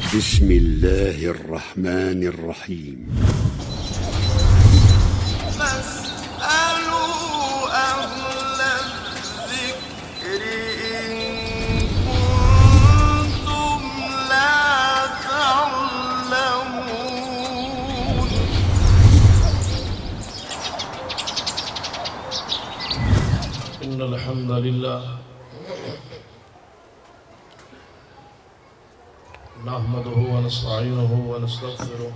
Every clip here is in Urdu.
بسم الله الرحمن الرحيم. فاسألوا أهل الذكر إن كنتم لا تعلمون. إن الحمد لله نحمده ونستعينه ونستغفره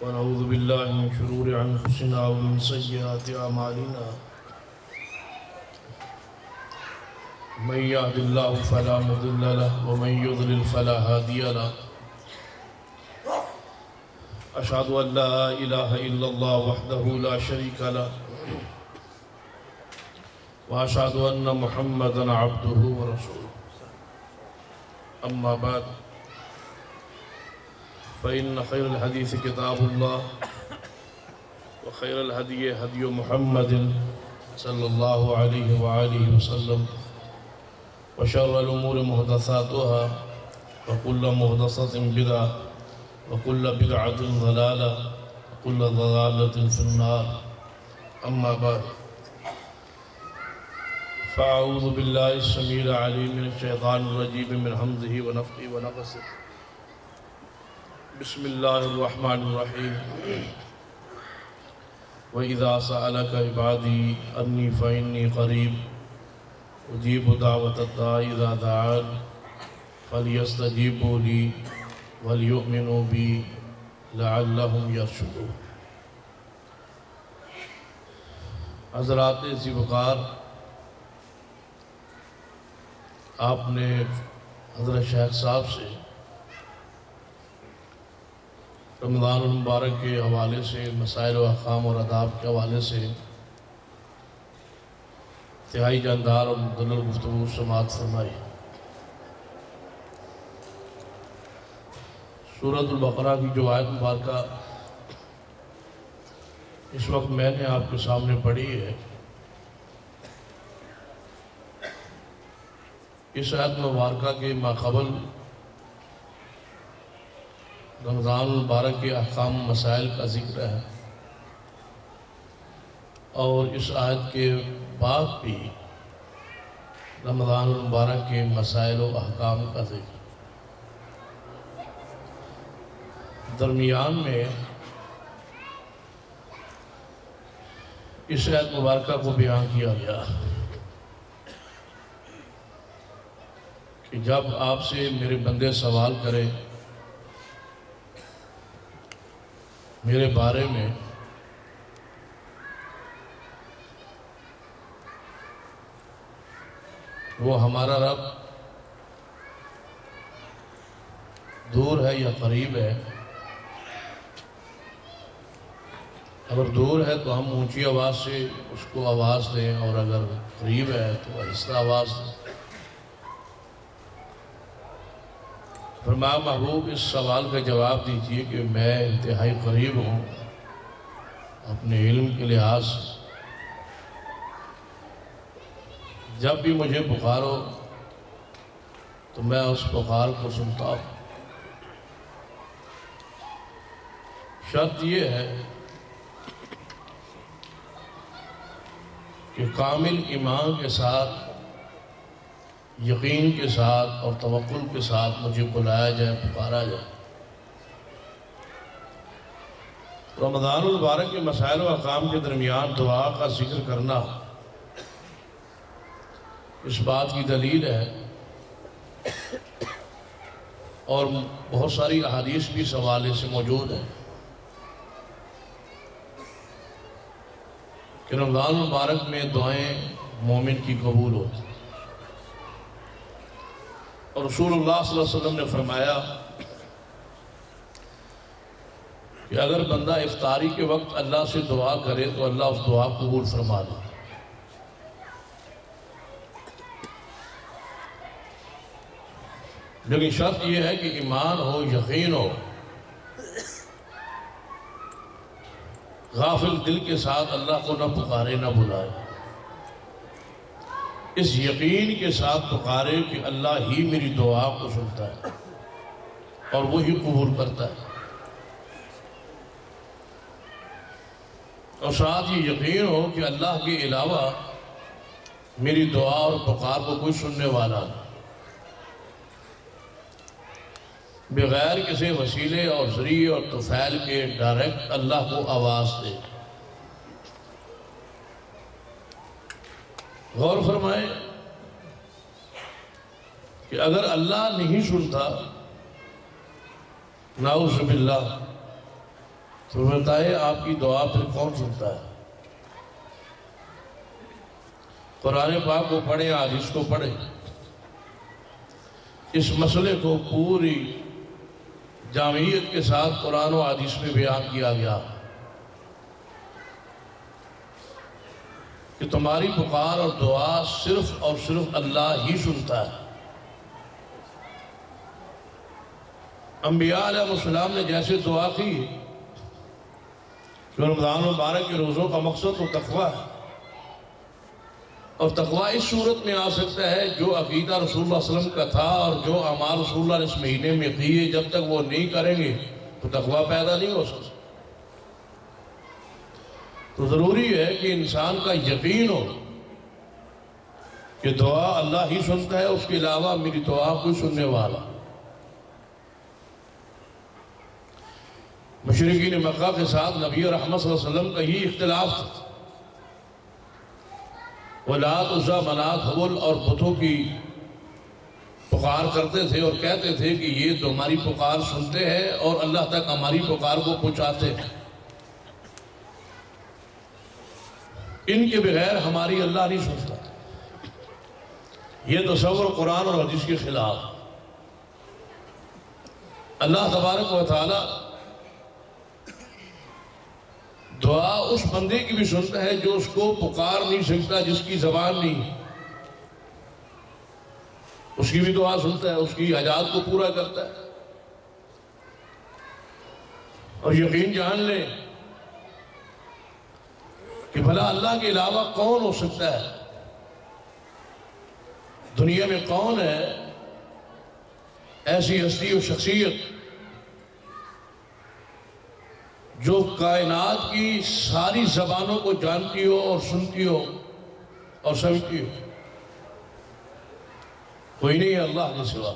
ونعوذ بالله من شرور أنفسنا ومن سيئات أعمالنا من يهد الله فلا مضل له ومن يضلل فلا هادي له أشهد أن لا إله إلا الله وحده لا شريك له وأشهد أن محمدًا عبده ورسوله. أما بعد فإن خير الحديث كتاب الله وخير الهدي هدي محمد صلى الله عليه وآله وسلم وشر الأمور محدثاتها وكل محدثة بدعة وكل بدعة ضلالة وكل ضلالة في النار. أما بعد فأعوذ بالله السميع العليم من الشيطان الرجيم من همزه ونفخه ونفثه. بسم الله الرحمن الرحيم. وإذا سألك عبادي أني فإني قريب أجيب دعوة الداع إذا دعان فليستجيبوا لي وليؤمنوا بي لعلهم يرشدون. حضرات ذی وقار، آپ نے حضرت شیخ صاحب سے رمضان المبارک کے حوالے سے، مسائل و احکام اور آداب کے حوالے سے انتہائی جاندار اور مدلل گفتگو سماعت فرمائی. سورۃ البقرہ کی جو آیت مبارکہ اس وقت میں نے آپ کے سامنے پڑھی ہے، اس آیت مبارکہ کے ماقبل رمضان المبارک کے احکام مسائل کا ذکر ہے، اور اس آیت کے بعد بھی رمضان المبارک کے مسائل و احکام کا ذکر. درمیان میں اس آیت مبارکہ کو بیان کیا گیا کہ جب آپ سے میرے بندے سوال کرے میرے بارے میں وہ ہمارا رب دور ہے یا قریب ہے. اگر دور ہے تو ہم اونچی آواز سے اس کو آواز دیں، اور اگر قریب ہے تو آہستہ آواز دیں. فرمایا محبوب اس سوال کا جواب دیجیے کہ میں انتہائی قریب ہوں اپنے علم کے لحاظ سے. جب بھی مجھے پکارو تو میں اس پکار کو سنتا ہوں. شرط یہ ہے کہ کامل ایمان کے ساتھ، یقین کے ساتھ اور توکل کے ساتھ مجھے بلایا جائے، پکارا جائے. رمضان المبارک کے مسائل و احکام کے درمیان دعا کا ذکر کرنا اس بات کی دلیل ہے، اور بہت ساری احادیث بھی اس حوالے سے موجود ہیں کہ رمضان المبارک میں دعائیں مومن کی قبول ہوتی. اور رسول اللہ صلی اللہ علیہ وسلم نے فرمایا کہ اگر بندہ افطاری کے وقت اللہ سے دعا کرے تو اللہ اس دعا قبول فرما دے. لیکن شرط یہ ہے کہ ایمان ہو، یقین ہو، غافل دل کے ساتھ اللہ کو نہ پکارے نہ بلائے. اس یقین کے ساتھ پکارے کہ اللہ ہی میری دعا کو سنتا ہے اور وہی قبول کرتا ہے، اور ساتھ یہ یقین ہو کہ اللہ کے علاوہ میری دعا اور پکار کو کوئی سننے والا نہیں، بغیر کسی وسیلے اور ذریعے اور طفیل کے ڈائریکٹ اللہ کو آواز دے۔ غور فرمائیں کہ اگر اللہ نہیں سنتا نعوذ باللہ تو بتائے آپ کی دعا پھر کون سنتا ہے؟ قرآن پاک کو پڑھیں، حدیث کو پڑھیں، اس مسئلے کو پوری جامعیت کے ساتھ قرآن و حدیث میں بیان کیا گیا کہ تمہاری پکار اور دعا صرف اور صرف اللہ ہی سنتا ہے۔ انبیاء علیہ السلام نے جیسے دعا کی کہ رمضان مبارک کے روزوں کا مقصد تو تقوی ہے، اور تقوی اس صورت میں آ سکتا ہے جو عقیدہ رسول اللہ صلی اللہ علیہ وسلم کا تھا اور جو اعمال رسول اللہ نے اس مہینے میں کیے، جب تک وہ نہیں کریں گے تو تقوی پیدا نہیں ہو سکتا۔ تو ضروری ہے کہ انسان کا یقین ہو کہ دعا اللہ ہی سنتا ہے، اس کے علاوہ میری دعا کوئی سننے والا۔ مشرکین مکہ کے ساتھ نبی رحمت صلی اللہ علیہ وسلم کا ہی اختلاف تھا، وہ لات عزا منات حبل اور بتوں کی پکار کرتے تھے اور کہتے تھے کہ یہ تو ہماری پکار سنتے ہیں اور اللہ تک ہماری پکار کو پہنچاتے ہیں، ان کے بغیر ہماری اللہ نہیں سنتا۔ یہ تصور قرآن اور حدیث کے خلاف۔ اللہ تبارک و تعالی دعا اس بندے کی بھی سنتا ہے جو اس کو پکار نہیں سکتا، جس کی زبان نہیں، اس کی بھی دعا سنتا ہے، اس کی حاجات کو پورا کرتا ہے۔ اور یقین جان لیں کہ بھلا اللہ کے علاوہ کون ہو سکتا ہے؟ دنیا میں کون ہے ایسی ہستی و شخصیت جو کائنات کی ساری زبانوں کو جانتی ہو اور سنتی ہو اور سمجھتی ہو؟ کوئی نہیں ہے اللہ کے سوا۔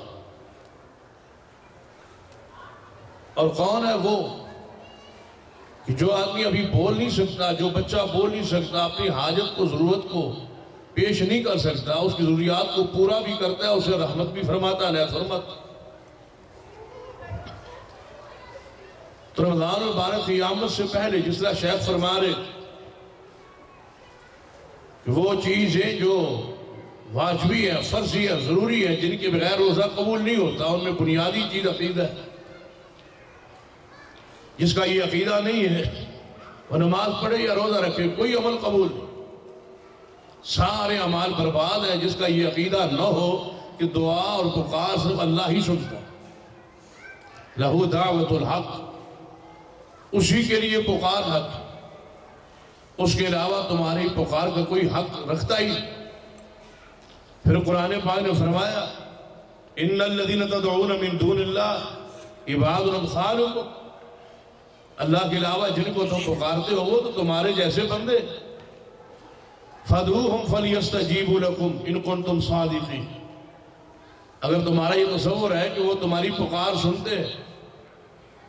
اور کون ہے وہ کہ جو آدمی ابھی بول نہیں سکتا، جو بچہ بول نہیں سکتا، اپنی حاجت کو، ضرورت کو پیش نہیں کر سکتا، اس کی ضروریات کو پورا بھی کرتا ہے، اسے رحمت بھی فرماتا ہے، نعمت فرماتا ہے۔ تو رمضان مبارک کی آمد سے پہلے جس طرح شیخ فرما رہے کہ وہ چیزیں جو واجبی ہے، فرضی ہے، ضروری ہے، جن کے بغیر روزہ قبول نہیں ہوتا، ان میں بنیادی چیز عقیدہ ہے۔ جس کا یہ عقیدہ نہیں ہے وہ نماز پڑھے یا روزہ رکھے کوئی عمل قبول نہیں، سارے اعمال برباد ہیں۔ جس کا یہ عقیدہ نہ ہو کہ دعا اور پکار صرف اللہ ہی سنتا ہے، لہو دعوت الحق، اسی کے لیے پکار حق، اس کے علاوہ تمہاری پکار کا کوئی حق رکھتا ہی نہیں۔ پھر قرآن پاک نے فرمایا ان الذین تدعون من دون اللہ عباد امثالکم، اللہ کے علاوہ جن کو تم پکارتے ہو وہ تو تمہارے جیسے بندے۔ فادعوہم فلیستجیبوا لکم ان کنتم صادقین، اگر تمہارا یہ تصور ہے کہ وہ تمہاری پکار سنتے ہیں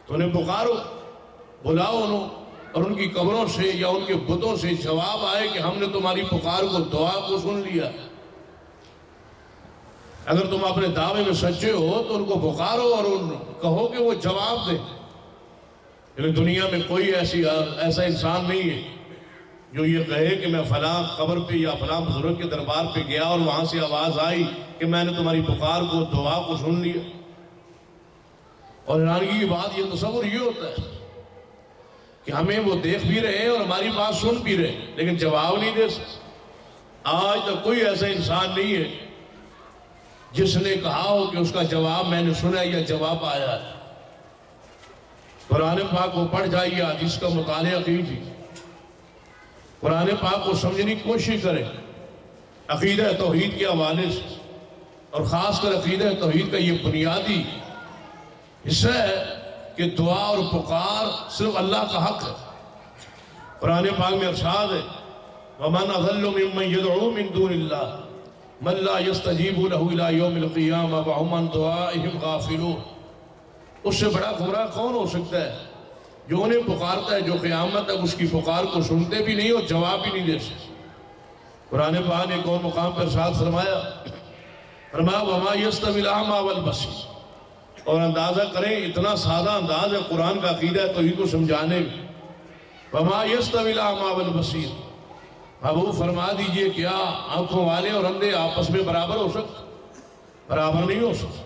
تو انہیں پکارو، بلاؤ انہوں، اور ان کی قبروں سے یا ان کے بتوں سے جواب آئے کہ ہم نے تمہاری پکار کو، دعا کو سن لیا۔ اگر تم اپنے دعوے میں سچے ہو تو ان کو پکارو اور ان کہو کہ وہ جواب دیں۔ لیکن دنیا میں کوئی ایسا انسان نہیں ہے جو یہ کہے کہ میں فلاں قبر پہ یا فلاں بزرگ کے دربار پہ گیا اور وہاں سے آواز آئی کہ میں نے تمہاری پکار کو، دعا کو سن لیا۔ اور حیرانگی کی بات یہ تصور یہ ہوتا ہے کہ ہمیں وہ دیکھ بھی رہے ہیں اور ہماری بات سن بھی رہے ہیں لیکن جواب نہیں دے سکتے۔ آج تک کوئی ایسا انسان نہیں ہے جس نے کہا ہو کہ اس کا جواب میں نے سنا یا جواب آیا ہے۔ قرآن پاک کو پڑھ جائیے، حدیث کا مطالعہ کیجیے، قرآن پاک کو سمجھنے کی کوشش کریں۔ عقیدہ توحید کے حوالے سے، اور خاص کر عقیدہ توحید کا یہ بنیادی حصہ ہے کہ دعا اور پکار صرف اللہ کا حق ہے۔ قرآن پاک میں ارشاد ہے وَمَنْ أَضَلُّ مِمَّنْ يَدْعُو مِن دُونِ اللَّهِ مَنْ لَا يَسْتَجِيبُ لَهُ إِلَىٰ يَوْمِ الْقِيَامَةِ وَهُمْ عَنْ دُعَائِهِمْ غَافِلُونَ۔ اس سے بڑا گمراہ کون ہو سکتا ہے جو انہیں پکارتا ہے، جو قیامت تک اس کی پکار کو سنتے بھی نہیں اور جواب بھی نہیں دے سکتے۔ قرآن پاک نے ایک اور مقام پر ارشاد فرمایا وَمَا يَسْتَوِي الْأَعْمَىٰ وَالْبَصِيرُ، اور اندازہ کریں اتنا سادہ انداز ہے قرآن کا عقیدہ توحید کو سمجھانے میں۔ وَمَا يَسْتَوِي الْأَعْمَىٰ وَالْبَصِيرُ، اب وہ فرما دیجئے کیا آنکھوں والے اور اندھے آپس میں برابر ہو سکتے؟ برابر نہیں ہو سکتے۔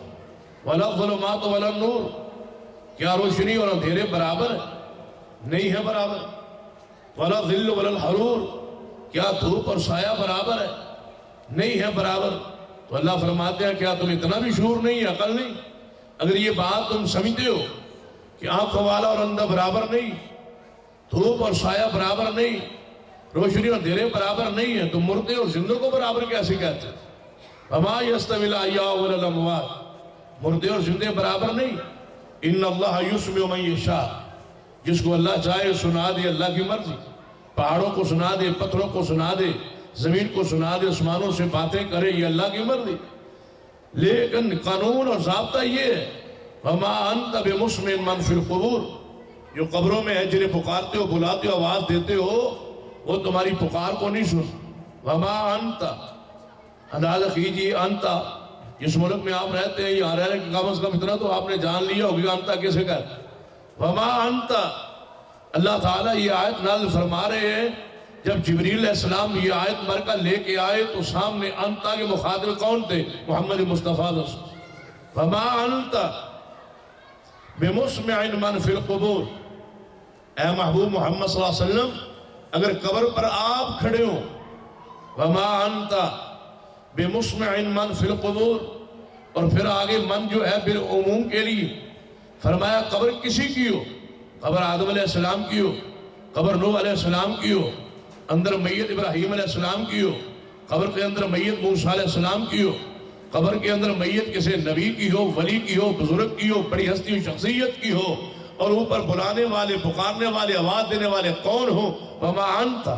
وَلَا الظُّلُمَاتُ وَلَا النُّورُ، کیا روشنی اور اندھیرے برابر ہیں؟ نہیں ہے برابر۔ وَلَا الظِّلُّ وَلَا الْحَرُورُ، کیا دھوپ اور سایہ برابر ہے؟ نہیں ہے برابر۔ تو اللہ فرماتے ہیں کیا تم اتنا بھی شعور نہیں ہے، عقل نہیں؟ اگر یہ بات تم سمجھتے ہو کہ آنکھوں والا اور اندھا برابر نہیں، دھوپ اور سایہ برابر نہیں، روشنی اور اندھیرے برابر نہیں ہے، تو مردے اور زندوں کو برابر کیسے کہتے ہیں؟ وَمَا يَسْتَوِي الْأَحْيَاءُ وَلَا الْأَمْوَاتُ، مردے اور زندے برابر نہیں۔ إِنَّ اللَّهَ يُسْمِعُ مَن يَشَاءُ، جس کو اللہ چاہے سنا دے، اللہ کی مرضی، پہاڑوں کو سنا دے، پتھروں کو سنا دے، زمین کو سنا دے، آسمانوں سے باتیں کرے، یہ اللہ کی مرضی۔ لیکن قانون اور ضابطہ یہ ہے وَمَا أَنْتَ بِمُسْمِعٍ مَّن فِي الْقُبُورِ، جو قبروں میں ہے جنہیں پکارتے ہو، بلاتے ہو، آواز دیتے ہو، وہ تمہاری پکار کو نہیں سن۔ وَمَا أَنْتَ، اندازہ کیجئے انتا، جس ملک میں آپ رہتے ہیں یہاں رہنے کے کم از کم اتنا تو آپ نے جان لیا ہوگا انتا کیسے کہتے ہیں۔ وَمَا أَنْتَ، اللہ تعالیٰ یہ آیت نازل فرما رہے ہیں، جب جبریل علیہ السلام یہ آیت مرکہ لے کے آئے تو سامنے انتا کے مخاطب کون تھے؟ محمد مصطفیٰ صلی اللہ علیہ وسلم۔ وَمَا أَنْتَ بِمُسْمِعٍ مَّن فِي الْقُبُورِ، اے محبوب محمد صلی اللہ علیہ وسلم اگر قبر پر آپ کھڑے ہوں، وَمَا أَنْتَ بِمُسْمِعٍ مَّن فِي الْقُبُورِ، اور پھر آگے من جو ہے بالعموم کے لیے فرمایا قبر کسی کی ہو، قبر آدم علیہ السلام کی ہو، قبر نوح علیہ السلام کی ہو، اندر میت ابراہیم علیہ السلام کی ہو، قبر کے اندر میت موسیٰ علیہ السلام کی ہو، قبر کے اندر میت کسی نبی کی ہو، ولی کی ہو، بزرگ کی ہو، بڑی ہستی و شخصیت کی ہو، اور اوپر بلانے والے، پکارنے والے، آواز دینے والے کون ہوں؟ وَمَا أَنْتَ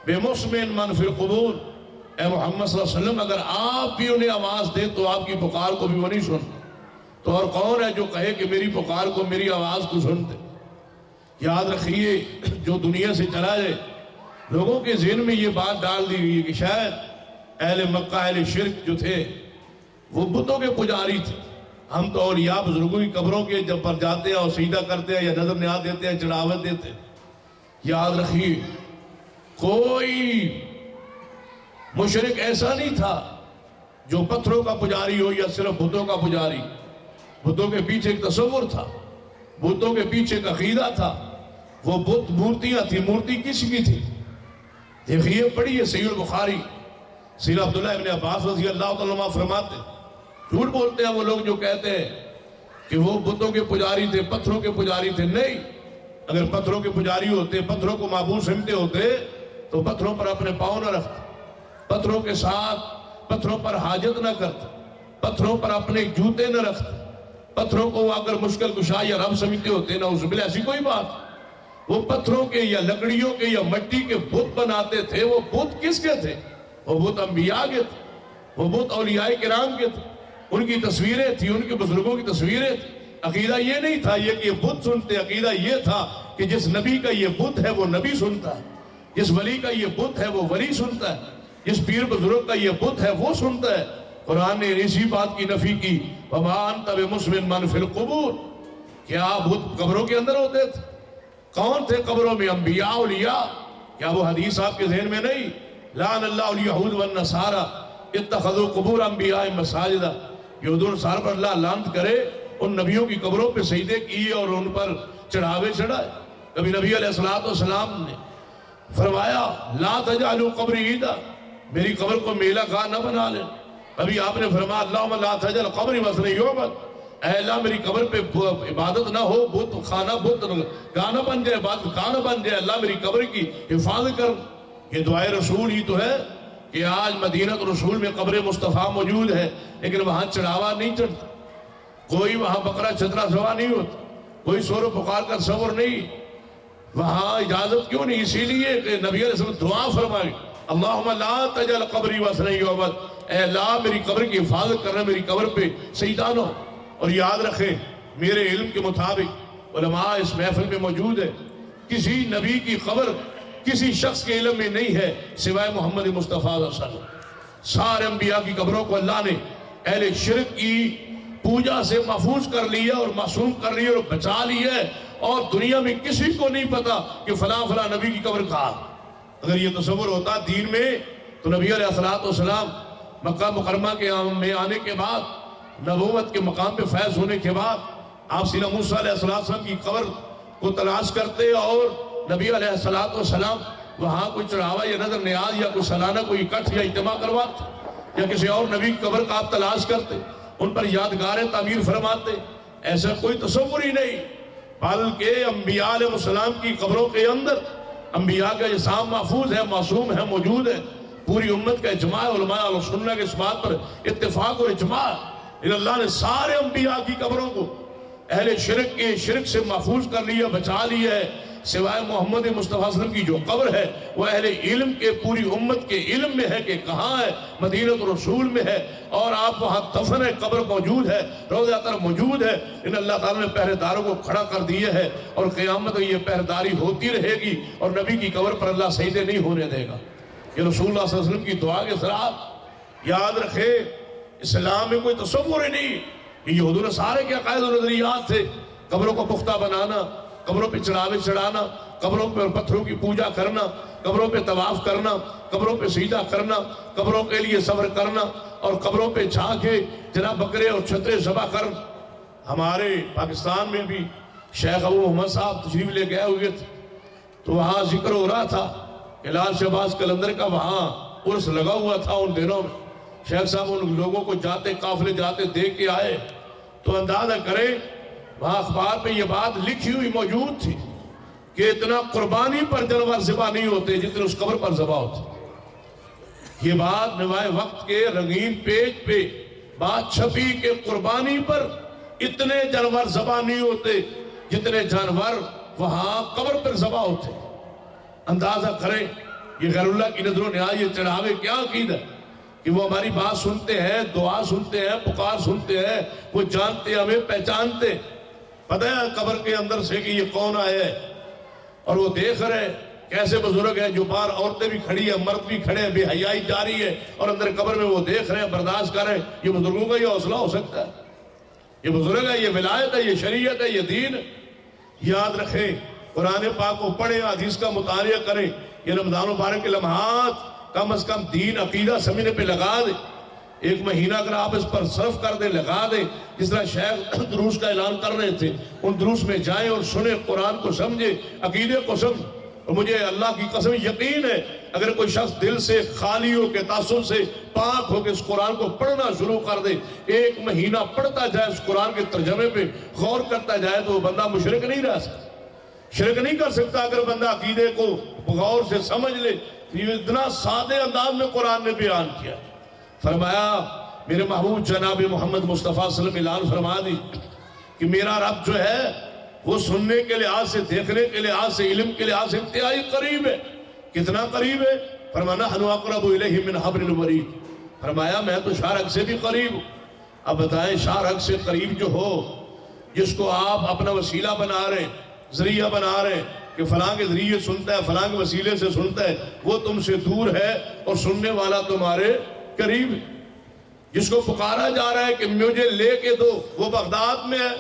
بِمُسْمِعٍ مَّن فِي الْقُبُورِ، اے محمد صلی اللہ علیہ وسلم اگر آپ بھی انہیں آواز دیں تو آپ کی پکار کو بھی وہ نہیں سن، تو اور کون ہے جو کہے کہ میری پکار کو، میری آواز کو سنتے؟ یاد رکھیے جو دنیا سے چلا جائے، لوگوں کے ذہن میں یہ بات ڈال دی گئی ہے کہ شاید اہل مکہ، اہل شرک جو تھے وہ بتوں کے پجاری تھے، ہم تو اولیاء بزرگوں کی قبروں کے جب پر جاتے ہیں اور سجدہ کرتے ہیں یا نظر نیاز دیتے ہیں، چڑھاوت دیتے ہیں۔ یاد رکھیے کوئی مشرک ایسا نہیں تھا جو پتھروں کا پجاری ہو یا صرف بتوں کا پجاری۔ بتوں کے پیچھے ایک تصور تھا، بتوں کے پیچھے ایک عقیدہ تھا، وہ بت مورتیاں تھی۔ مورتی کس کی تھی؟ دیکھیے پڑھیے صحیح البخاری، سیرہ عبداللہ ابن عباس رضی اللہ تعالیٰ عنہ فرماتے، جھوٹ بولتے ہیں وہ لوگ جو کہتے ہیں کہ وہ بتوں کے پجاری تھے، پتھروں کے پجاری تھے۔ نہیں، اگر پتھروں کے پجاری ہوتے، پتھروں کو معبود سمجھتے ہوتے تو پتھروں پر اپنے پاؤں نہ رکھتے، پتھروں کے ساتھ پتھروں پر حاجت نہ کرتے، پتھروں پر اپنے جوتے نہ رکھتے، پتھروں کو اگر مشکل کشا یا رب سمجھتے ہوتے نہ اس بلا ایسی کوئی بات۔ وہ پتھروں کے یا لکڑیوں کے یا مٹی کے بت بناتے تھے۔ وہ بت کس کے تھے؟ وہ بت انبیاء کے تھے، وہ بت اولیاء کرام کے تھے، ان کی تصویریں تھیں، ان کے بزرگوں کی تصویریں تھیں۔ عقیدہ یہ نہیں تھا یہ کہ یہ بت سنتے، عقیدہ یہ تھا کہ جس نبی کا یہ بت ہے وہ نبی سنتا ہے، جس ولی کا یہ بت ہے وہ ولی سنتا ہے، جس پیر بزرگ کا یہ بت ہے وہ سنتا ہے۔ قرآن نے اسی بات کی نفی کی، وَمَا أَنْتَ بِمُسْمِعٍ مَّن فِي الْقُبُورِ، کیا بت قبروں کے اندر ہوتے تھے؟ کون تھے قبروں میں؟ انبیاء، اولیاء۔ کیا وہ حدیث آپ کے ذہن میں نہیں؟ لَعَنَ اللَّهُ الْيَهُودَ وَالنَّصَارَىٰ اتَّخَذُوا قُبُورَ أَنْبِيَائِهِمْ مَسَاجِدَ، یہود و نصارہ پر اللہ لعنت کرے، ان نبیوں کی قبروں پہ سجدے کیے اور ان پر چڑھاوے چڑھائے۔ کبھی نبی علیہ السلام نے فرمایا لا تجعلوا قبری عیدا، میری قبر کو میلہ گاہ نہ بنا لیں۔ ابھی آپ نے فرمایا اللہم لا تجعل قبری وثن یعبد، اے اللہ میری قبر پہ عبادت نہ ہو، بت خانہ بت گاہ نہ بن جائے، عبادت گاہ نہ بن جائے، اللہ میری قبر کی حفاظت کر۔ یہ دعائے رسول ہی تو ہے کہ آج مدینہ رسول میں قبر مصطفیٰ موجود ہے لیکن وہاں چڑھاوا نہیں چڑھتا، کوئی وہاں بکرا چترا سوا نہیں ہوتا، کوئی سور و پکار کا تصور نہیں، وہاں اجازت کیوں نہیں؟ اسی لیے کہ نبی علیہ السلام دعا فرمائی اللہم لا تجعل قبری وثنا یعبد، اے اللہ میری قبر کی حفاظت کرنا، میری قبر پہ سجدہ نہ ہو۔ اور یاد رکھیں میرے علم کے مطابق علماء اس محفل میں موجود ہے، کسی نبی کی قبر کسی شخص کے علم میں نہیں ہے سوائے محمد مصطفیٰ صلی اللہ علیہ وسلم۔ سارے انبیاء کی قبروں کو اللہ نے اہل شرک کی پوجا سے محفوظ کر لیا اور معصوم کر لیا اور بچا لیا ہے، اور دنیا میں کسی کو نہیں پتا کہ فلاں فلاں نبی کی قبر کہاں۔ اگر یہ تصور ہوتا دین میں تو نبی علیہ السلام مکہ مکرمہ کے میں آنے کے بعد، نبوت کے مقام پہ فیض ہونے کے بعد آپ سیدنا موسیٰ علیہ السلام کی قبر کو تلاش کرتے اور نبی علیہ السلام وہاں کوئی چڑھاوا یا نظر نیاز یا کوئی سالانہ کوئی اکٹھ یا اجتماع کرواتے یا کسی اور نبی کی قبر کا آپ تلاش کرتے، ان پر یادگاریں تعمیر فرماتے۔ ایسا کوئی تصور ہی نہیں، بلکہ انبیاء علیہ السلام کی قبروں کے اندر انبیاء کا اجسام محفوظ ہے، معصوم ہے، موجود ہے۔ پوری امت کا اجماع ہے، علماء اور سنہ کے اس بات پر اتفاق اور اجماع ہے، اللہ نے سارے انبیاء کی قبروں کو اہل شرک کے شرک سے محفوظ کر لیا، بچا لیا ہے، سوائے محمد مصطفیٰ صلی اللہ علیہ وسلم کی جو قبر ہے وہ اہل علم کے پوری امت کے علم میں ہے کہ کہاں ہے، مدینہ رسول میں ہے، اور آپ وہاں دفن ہے، قبر موجود ہے، روضہ طاہر موجود ہے۔ ان اللہ تعالیٰ نے پہرے داروں کو کھڑا کر دیا ہے اور قیامت میں یہ پہرے داری ہوتی رہے گی، اور نبی کی قبر پر اللہ سجدے نہیں ہونے دے گا۔ یہ رسول اللہ صلی اللہ علیہ وسلم کی دعا کے ساتھ یاد رکھے اسلام میں کوئی تصور ہی نہیں، یہ یہود و نصارے کے عقائد و نظریات تھے، قبروں کو پختہ بنانا، قبروں پہ چڑھاوے چڑھانا، قبروں پہ پتھروں کی پوجا کرنا، قبروں پہ طواف کرنا، قبروں پہ سجدہ کرنا، قبروں کے لیے صبر کرنا، اور قبروں پہ جا کے جناب بکرے اور چھترے ذبح کرنا۔ ہمارے پاکستان میں بھی شیخ ابو محمد صاحب تشریف لے گئے ہوئے تھے، تو وہاں ذکر ہو رہا تھا کہ لال شہباز قلندر کا وہاں عرس لگا ہوا تھا ان دنوں میں۔ شیخ صاحب ان لوگوں کو جاتے قافلے جاتے دیکھ کے آئے تو اندازہ کریں وہاں اخبار پہ یہ بات لکھی ہوئی موجود تھی کہ اتنا قربانی پر جانور ذبح نہیں ہوتے جتنے اس قبر پر ذبح ہوتے۔ یہ بات نوائے وقت کے رنگین پیج پہ بات چھپی کہ قربانی پر اتنے جانور ذبح نہیں ہوتے جتنے جانور وہاں قبر پر ذبح ہوتے۔ اندازہ کریں یہ غیر اللہ کی نظروں نے آج یہ چڑھاوے کیا عقیدہ ہے کہ وہ ہماری بات سنتے ہیں، دعا سنتے ہیں، پکار سنتے ہیں، وہ جانتے ہیں، ہمیں پہچانتے، پتہ ہے قبر کے اندر سے کہ یہ کون آیا ہے، اور وہ دیکھ رہے کیسے بزرگ ہیں جو باہر عورتیں بھی کھڑی ہیں، مرد بھی کھڑے ہیں، بے حیائی جاری ہے، اور اندر قبر میں وہ دیکھ رہے ہیں، برداشت کر رہے ہیں۔ یہ بزرگوں کا یہ حوصلہ ہو سکتا ہے؟ یہ بزرگ ہے، یہ ولایت ہے، یہ شریعت ہے، یہ دین ہے۔ یاد رکھیں قرآن پاک کو پڑھیں، حدیث کا مطالعہ کریں، یہ رمضان مبارک کے لمحات کم از کم دین عقیدہ سمجھنے پہ لگا دیں، ایک مہینہ اگر آپ اس پر صرف کر دیں، لگا دیں، جس طرح شیخ دروس کا اعلان کر رہے تھے، ان دروس میں جائیں اور سنیں، قرآن کو سمجھیں، عقیدے کو سمجھیں۔ اور مجھے اللہ کی قسم یقین ہے اگر کوئی شخص دل سے خالی ہو کے تعصب سے پاک ہو کے اس قرآن کو پڑھنا شروع کر دے، ایک مہینہ پڑھتا جائے، اس قرآن کے ترجمے پہ غور کرتا جائے، تو وہ بندہ مشرک نہیں رہ سکتا، شرک نہیں کر سکتا اگر بندہ عقیدے کو غور سے سمجھ لے۔ یہ اتنا سادے انداز میں قرآن نے بیان کیا، فرمایا میرے محبوب جناب محمد مصطفیٰ صلی اللہ علیہ وسلم اعلان فرما دی کہ میرا رب جو ہے وہ سننے کے لحاظ سے، دیکھنے کے لحاظ سے، علم کے لحاظ سے انتہائی قریب ہے۔ کتنا قریب ہے؟ فرمایا نحن اقرب الیہ من حبل الورید، فرمایا میں تو شارک سے بھی قریب ہوں۔ اب بتائیں شارک سے قریب جو ہو، جس کو آپ اپنا وسیلہ بنا رہے ہیں، ذریعہ بنا رہے ہیں کہ فلاں کے ذریعے سنتا ہے، فلاں کے وسیلے سے سنتا ہے، وہ تم سے دور ہے اور سننے والا تمہارے قریب ہے۔ جس کو پکارا جا رہا ہے کہ مجھے لے کے دو، وہ بغداد میں ہے،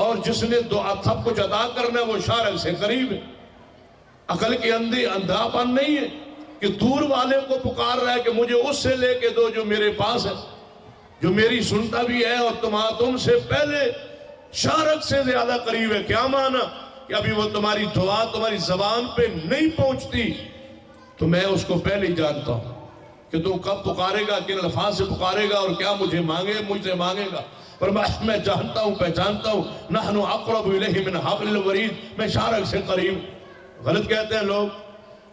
اور جس نے سب کچھ عطا کرنا ہے وہ شارک سے قریب ہے۔ عقل کے اندھا پن نہیں ہے کہ دور والے کو پکار رہا ہے کہ مجھے اس سے لے کے دو جو میرے پاس ہے، جو میری سنتا بھی ہے، اور تم سے پہلے شارک سے زیادہ قریب ہے۔ کیا معنی؟ کہ ابھی وہ تمہاری دعا تمہاری زبان پہ نہیں پہنچتی، تو میں اس کو پہلے ہی جانتا ہوں کہ تو کب پکارے گا، کن الفاظ سے پکارے گا، اور کیا مجھ سے مانگے گا۔ پر میں جانتا ہوں، پہچانتا ہوں، نحن اقرب الیہ من حبل الورید، میں شارک سے قریب۔ غلط کہتے ہیں لوگ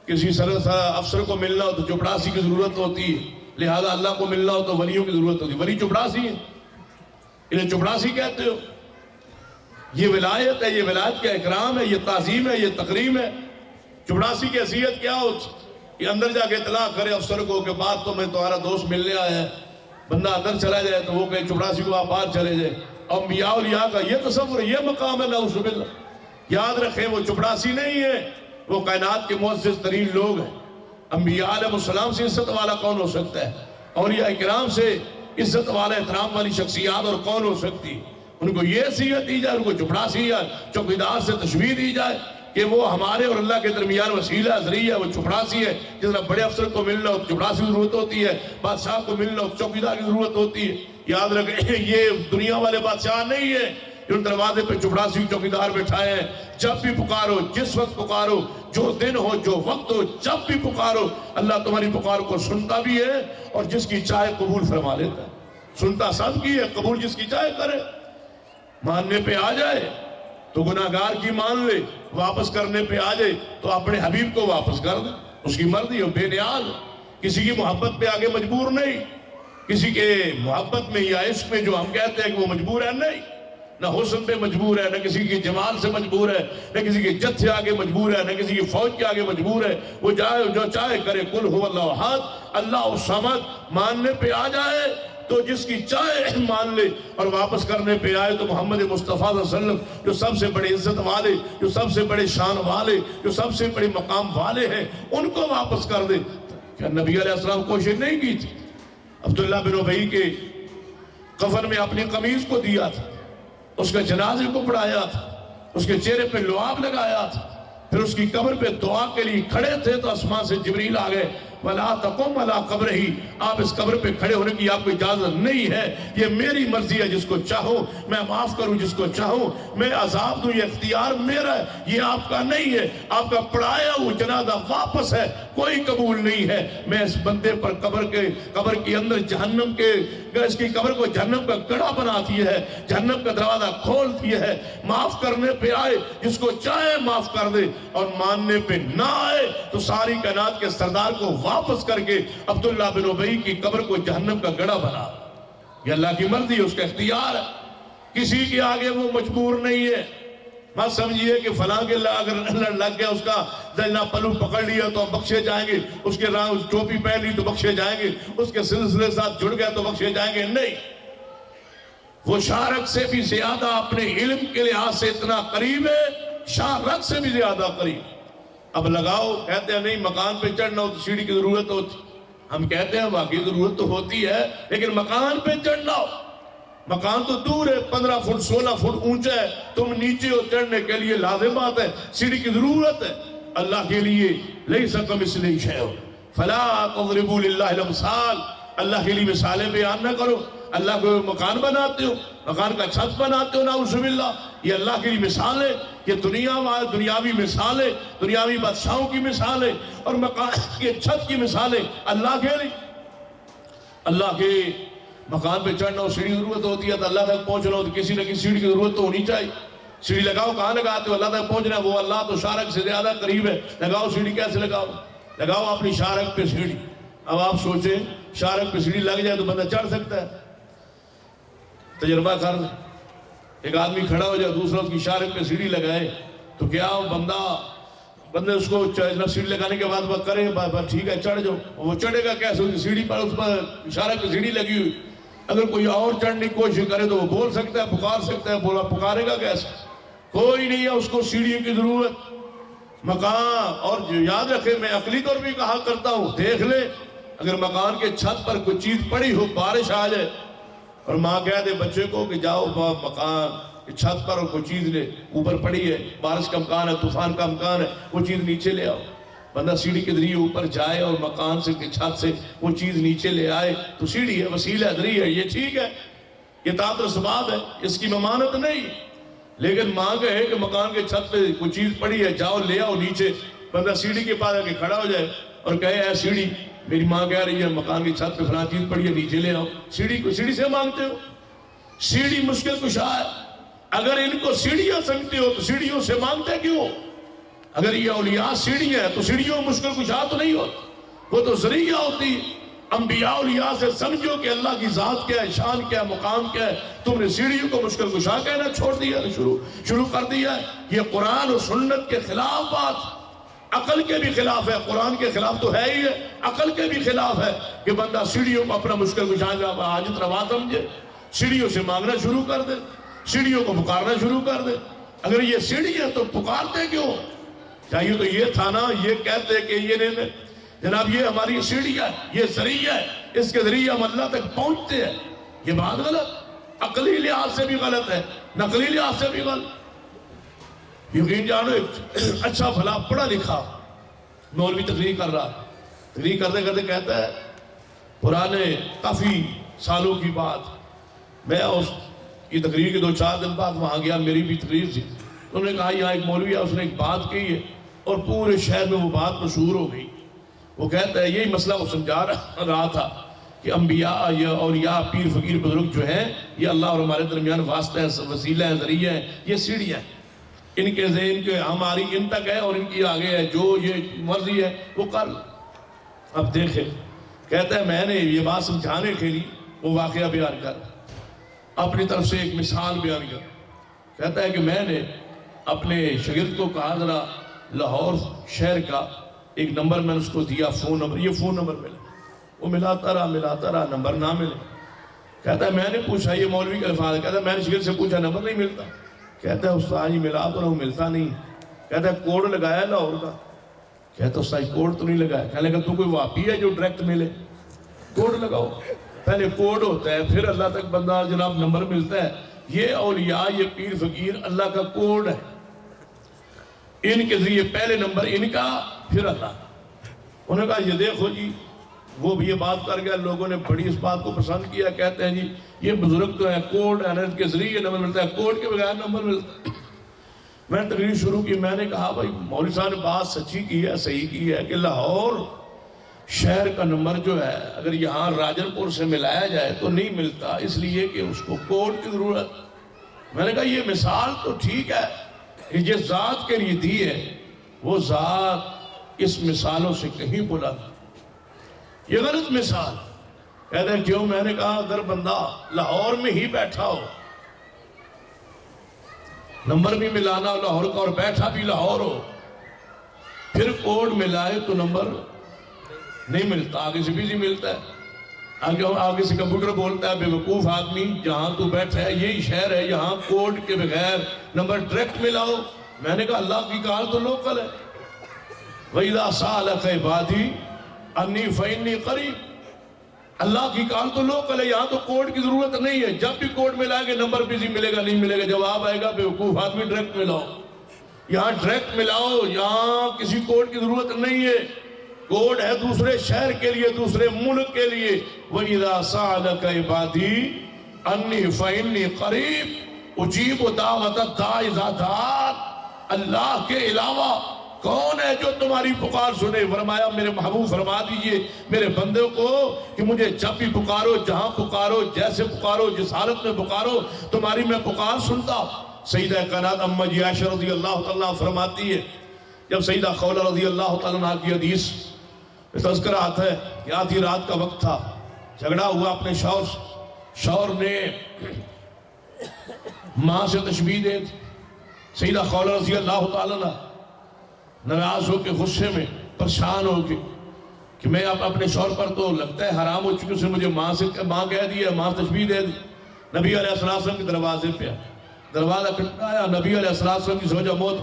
کسی افسر کو ملنا ہو تو چپڑاسی کی ضرورت ہوتی ہے، لہذا اللہ کو ملنا ہو تو ولیوں کی ضرورت ہوتی ہے۔ ولی چپڑاسی ہے، انہیں چپڑاسی کہتے ہو۔ یہ ولایت ہے، یہ ولایت کا اکرام ہے، یہ تعظیم ہے، یہ تکریم ہے۔ چپڑاسی کی حیثیت کیا ہوتی؟ یہ اندر جا کے اطلاع کرے افسر کو کہ بات تو میں تمہارا دوست ملنے آیا ہے، بندہ اندر چلا جائے تو وہ کہے چپڑاسی کو آپ باہر چلے جائے۔ انبیاء اولیاء کا یہ تصور، یہ مقام ہے، نعوذ باللہ۔ یاد رکھیں وہ چپڑاسی نہیں ہے، وہ کائنات کے معزز ترین لوگ ہیں۔ انبیاء علیہ السلام سے عزت والا کون ہو سکتا ہے؟ اولیاء کرام سے عزت والا احترام والی شخصیات اور کون ہو سکتی؟ ان کو یہ حیثیت دی جائے، ان کو چپڑاسی یا چوکیدار سے تشبیہ دی جائے کہ وہ ہمارے اور اللہ کے درمیان وسیلہ ذریعہ، وہ چپڑاسی ہے۔ جس طرح بڑے افسر کو ملنا ہو تو چپڑاسی کی ضرورت ہوتی ہے، بادشاہ کو ملنا ہو تو چوکیدار کی ضرورت ہوتی ہے۔ یاد رکھیں یہ دنیا والے بادشاہ نہیں ہے جو دروازے پہ چپڑاسی چوکیدار بٹھائے ہیں۔ جب بھی پکارو، جس وقت پکارو، جو دن ہو، جو وقت ہو، جب بھی پکارو، اللہ تمہاری پکار کو سنتا بھی ہے اور جس کی چاہے قبول فرما لیتا ہے۔ سنتا سب کی ہے، قبول جس کی چاہے کرے۔ ماننے پہ آ جائے تو گناہگار کی مان لے، واپس کرنے پہ آ جائے تو اپنے حبیب کو واپس کر دے، اس کی مرضی ہو، بے نیاز۔ کسی کی محبت پہ آگے مجبور نہیں، کسی کے محبت میں یا عشق میں جو ہم کہتے ہیں کہ وہ مجبور ہے، نہیں، نہ حسن پہ مجبور ہے، نہ کسی کی جمال سے مجبور ہے، نہ کسی کے جت سے آگے مجبور ہے، نہ کسی کی فوج کے آگے مجبور ہے۔ وہ جائے جو چاہے کرے، قل هو اللہ احد اللہ الصمد۔ ماننے پہ آ جائے تو جس کی چاہے مان لے، اور واپس کرنے پہ آئے تو محمد مصطفیٰ صلی اللہ علیہ وسلم جو سب سے بڑے عزت والے، جو سب سے بڑے شان والے، جو سب سے بڑے مقام والے ہیں، ان کو واپس کر دے۔ کیا نبی علیہ السلام کوشش نہیں کی تھی؟ عبداللہ بن ابی کے کفن میں اپنی قمیض کو دیا تھا، اس کے جنازے کو پڑھایا تھا، اس کے چہرے پہ لعاب لگایا تھا، پھر اس کی قبر پہ دعا کے لیے کھڑے تھے تو آسمان سے جبریل آ گئے، وَلَا تَقُمْ عَلَىٰ قَبْرِهِ، آپ اس قبر پہ کھڑے ہونے کی آپ کو اجازت نہیں ہے، یہ میری مرضی ہے، جس کو چاہوں میں معاف کروں، جس کو چاہوں میں عذاب دوں، یہ اختیار میرا ہے، یہ آپ کا نہیں ہے۔ آپ کا پڑھایا وہ جنازہ واپس ہے، کوئی قبول نہیں ہے۔ میں اس بندے پر قبر کے اندر جہنم کے، اس کی قبر کو جہنم کا گڑھا بنا دیا ہے، جہنم کا دروازہ کھول دیا ہے۔ معاف کرنے پہ آئے، جس کو چاہے معاف کر دے، اور ماننے پہ نہ آئے تو ساری کائنات کے سردار کو واپس کر کے عبداللہ بن ابی کی قبر کو جہنم کا گڑھا بنا۔ یہ اللہ کی مرضی ہے، اس کا اختیار ہے، کسی کے آگے وہ مجبور نہیں ہے۔ مت سمجھیے کہ فلاں کے اگر لگ گیا، اس کا زینا پلو پکڑ لیا تو ہم بخشے جائیں گے، اس کے ٹوپی پہن لی تو بخشے جائیں گے، اس کے سلسلے ساتھ جڑ گیا تو بخشے جائیں گے، نہیں۔ وہ شارک سے بھی زیادہ اپنے علم کے لحاظ سے اتنا قریب ہے، شارک سے بھی زیادہ قریب۔ اب لگاؤ، کہتے ہیں نہیں مکان پہ چڑھنا ہو تو سیڑھی کی ضرورت ہوتی، ہم کہتے ہیں واقعی ضرورت تو ہوتی ہے، لیکن مکان پہ چڑھنا ہو، مکان تو دور ہے، 15 فٹ 16 فٹ اونچا ہے، تم نیچے ہو، چڑھنے کے لیے لازم بات ہے، سیڑھی کی ضرورت ہے۔ اللہ کے لیے لیس کمثلہ شیء فلا تضربوا للہ الامثال، اللہ کے لیے مثالیں بیان نہ کرو۔ اللہ کو مکان بناتے ہو، مکان کا چھت بناتے ہو، نعوذ باللہ، یہ اللہ کے لیے مثال ہے، یہ دنیاوی مثال ہے، دنیاوی بادشاہوں کی مثال ہے، اور مکان کے چھت کی مثال ہے اللہ کے لیے۔ اللہ کے مکان پہ چڑھنا ہو، سیڑھی ضرورت ہوتی ہے، تو اللہ تک پہنچنا ہو تو کسی نہ کسی سیڑھی کی ضرورت تو ہونی چاہیے۔ سیڑھی لگاؤ، کہاں لگاتے ہو؟ اللہ تک پہنچنا ہے، وہ اللہ تو شارک سے زیادہ قریب ہے، لگاؤ سیڑھی۔ کیسے لگاؤ؟ لگاؤ اپنی شارک پہ سیڑھی۔ اب آپ سوچیں شارک پہ سیڑھی لگ جائے تو بندہ چڑھ سکتا ہے؟ تجربہ کر لیں، ایک آدمی کھڑا ہو جائے، دوسرا اس کی شارک پہ سیڑھی لگائے تو کیا بندے اس کو سیڑھی لگانے کے بعد وہ کرے ٹھیک ہے چڑھ جاؤ، وہ چڑھے گا کیسے؟ سیڑھی پر، اس پر شارک پہ سیڑھی لگی ہوئی۔ اگر کوئی اور چڑھنے کی کوشش کرے تو وہ بول سکتا ہے، پکار سکتا ہے، بولا پکارے گا کیسے؟ کوئی نہیں ہے اس کو سیڑھیوں کی ضرورت۔ مکان، اور یاد رکھے میں عقلی طور بھی کہا کرتا ہوں، دیکھ لے اگر مکان کے چھت پر کوئی چیز پڑی ہو، بارش آ جائے اور ماں کہہ دے بچے کو کہ جاؤ مکان کی چھت پر اور کوئی چیز لے، اوپر پڑی ہے، بارش کا امکان ہے، طوفان کا امکان ہے، وہ چیز نیچے لے آؤ۔ بندہ سیڑھی کے ذریعے اوپر جائے اور مکان سے چھت سے وہ چیز نیچے لے آئے تو سیڑھی ہے، وسیلہ ہے، ذریعہ ہے، یہ ٹھیک ہے، یہ طاقت و اسباب ہے، اس کی ممانت نہیں۔ لیکن ماں کہے کہ مکان کے چھت پہ کوئی چیز پڑی ہے، جاؤ لے آؤ نیچے، بندہ سیڑھی کے پاس آ کے کھڑا ہو جائے اور کہے اے سیڑھی، میری ماں کہہ رہی ہے مکان کی چھت پہ فلاں چیز پڑی ہے، نیچے لے آؤ۔ سیڑھی سے مانگتے ہو؟ سیڑھی مشکل کشا ہے، اگر ان کو سیڑھیاں سمجھتے ہو تو سیڑھیوں سے مانگتے کیوں؟ اگر یہ اولیاء سیڑھیاں ہیں تو سیڑھیوں مشکل کشا تو نہیں ہوتی، وہ تو ذریعہ ہوتی۔ انبیاء اولیاء سے سمجھو کہ اللہ کی ذات کیا ہے، شان کیا ہے، مقام کیا ہے، تم نے سیڑھیوں کو مشکل کشا کہنا چھوڑ دیا، شروع کر دیا ہے۔ یہ قرآن اور سنت کے خلاف بات، عقل کے بھی خلاف ہے، قرآن کے خلاف تو ہے ہی ہے، عقل کے بھی خلاف ہے کہ بندہ سیڑھیوں کو اپنا مشکل کشا حاجت روا سمجھے، سیڑھیوں سے مانگنا شروع کر دے، سیڑھیوں کو پکارنا شروع کر دے۔ اگر یہ سیڑھی ہے تو پکارتے کیوں؟ چاہیے تو یہ تھا نا، یہ کہتے کہ یہ نہیں، جناب یہ ہماری سیڑھی ہے، یہ ذریعہ ہے، اس کے ذریعے ہم اللہ تک پہنچتے ہیں۔ یہ بات غلط، عقلی لحاظ سے بھی غلط ہے، نقلی لحاظ سے بھی غلط۔ یقین جانو ایک اچھا بھلا پڑھا لکھا مولوی تقریر کر رہا، تقریر کرتے کرتے کہتا ہے پرانے کافی سالوں کی بات، میں اس کی تقریر کے 2-4 دن بعد وہاں گیا، میری بھی تقریر تھی، انہوں نے کہا یہاں ایک مولوی ہے، اس نے ایک بات کہی ہے اور پورے شہر میں وہ بات مشہور ہو گئی۔ وہ کہتا ہے یہی مسئلہ وہ سمجھا رہا تھا کہ انبیاء یا اولیاء پیر فقیر بزرگ جو ہیں یہ اللہ اور ہمارے درمیان واسطہ ہے، وسیلہ ہے، ذریعہ ہے، یہ سیڑھیاں ہیں، ان کے ذہن کے ہماری ان تک ہے اور ان کی آگے ہے، جو یہ مرضی ہے وہ کر۔ اب دیکھیں کہتا ہے میں نے یہ بات سمجھانے کے لیے وہ واقعہ بیان کر، اپنی طرف سے ایک مثال بیان کر۔ کہتا ہے کہ میں نے اپنے شاگرد کو کہا ذرا لاہور شہر کا ایک نمبر میں نے اس کو دیا، فون نمبر، یہ فون نمبر ملا، وہ ملاتا رہا نمبر نہ ملے۔ کہتا ہے میں نے پوچھا، یہ مولوی کا الفاظ ہے، کہتا ہے میں نے شاگرد سے پوچھا نمبر نہیں ملتا۔ کہتا ہے استاد جی ملا تو رہا ملتا نہیں۔ کہتا ہے کوڈ لگایا لاہور کا؟ کہتا ہے استاد کوڈ تو نہیں لگایا۔ کہنے لگا تو کوئی واپی ہے جو ڈائریکٹ ملے؟ کوڈ لگاؤ، پہلے کوڈ ہوتا ہے پھر اللہ تک بندہ جناب نمبر ملتا ہے۔ یہ اولیاء یہ پیر فقیر اللہ کا کوڈ ہے، ان کے ذریعے پہلے نمبر ان کا پھر اللہ۔ انہوں نے کہا یہ دیکھو جی، وہ بھی یہ بات کر گیا، لوگوں نے بڑی اس بات کو پسند کیا، کہتے ہیں جی یہ بزرگ تو ہے، کوڈ ہے، ان کے ذریعے نمبر ملتا ہے، کوڈ کے بغیر نمبر ملتا ہے۔ میں نے تقریر شروع کی، میں نے کہا بھائی مولوی صاحب نے بات سچی کی ہے، صحیح کی ہے کہ لاہور شہر کا نمبر جو ہے اگر یہاں راجن پور سے ملایا جائے تو نہیں ملتا، اس لیے کہ اس کو کوڈ کی ضرورت۔ میں نے کہا یہ مثال تو ٹھیک ہے کہ جس ذات کے لیے دی ہے وہ ذات اس مثالوں سے کہیں بلند، یہ غلط مثال۔ کہتے ہیں کیوں؟ میں نے کہا اگر بندہ لاہور میں ہی بیٹھا ہو، نمبر بھی ملانا لاہور کا اور بیٹھا بھی لاہور ہو، پھر کوڈ ملائے تو نمبر نہیں ملتا، آگے سے بزی ملتا ہے، آگے سے کمپیوٹر بولتا ہے بے وقوف آدمی جہاں تو بیٹھا ہے یہی شہر ہے، یہاں کوڈ کے بغیر نمبر ڈائریکٹ ملاؤ۔ میں نے کہا اللہ کی کال تو لوکل ہے، وَإِذَا سَأَلَكَ عِبَادِي أَنِّي فَإِنِّي قَرِيبٌ، اللہ کی کال تو لوکل ہے، یہاں تو کوڈ کی ضرورت نہیں ہے، جب بھی کوڈ ملائے گے نمبر بزی ملے گا، نہیں ملے گا، جواب آئے گا بے وقوف آدمی ڈائریکٹ ملاؤ، یہاں ڈائریکٹ ملاؤ، یہاں کسی کوڈ کی ضرورت نہیں ہے، کوڈ ہے دوسرے شہر کے لیے، دوسرے ملک کے لیے۔ وَإِذَا سَأَلَكَ عِبَادِي أَنِّي فَإِنِّي قَرِيبٌ أُجِيبُ دَعْوَةَ الدَّاعِ إِذَا دَعَانِ، اللہ کے علاوہ کون ہے جو تمہاری پکار سنے؟ فرمایا میرے محبوب فرما دیجئے میرے بندے کو کہ مجھے جب بھی پکارو، جہاں پکارو، جیسے پکارو، جس حالت میں پکارو، تمہاری میں پکار سنتا۔ سیدہ کائنات اماں جی عائشہ رضی اللہ تعالیٰ فرماتی ہے جب سیدہ خولہ رضی اللہ تعالیٰ کی حدیث تذکرہ آتا ہے کہ آدھی رات کا وقت تھا، جھگڑا ہوا اپنے شوہر نے ماں سے تشبیہ دے دی۔ سیدہ خولہ رضی اللہ تعالیٰ ناراض ہو کے غصے میں پریشان ہو کے کہ میں اب اپنے شوہر پر تو لگتا ہے حرام ہو چکی، اسے مجھے ماں کہہ دیا، ماں تشبیہ دے دی۔ نبی علیہ السلام کے دروازے پہ دروازہ کھٹکایا، نبی علیہ السلام کی زوجہ موت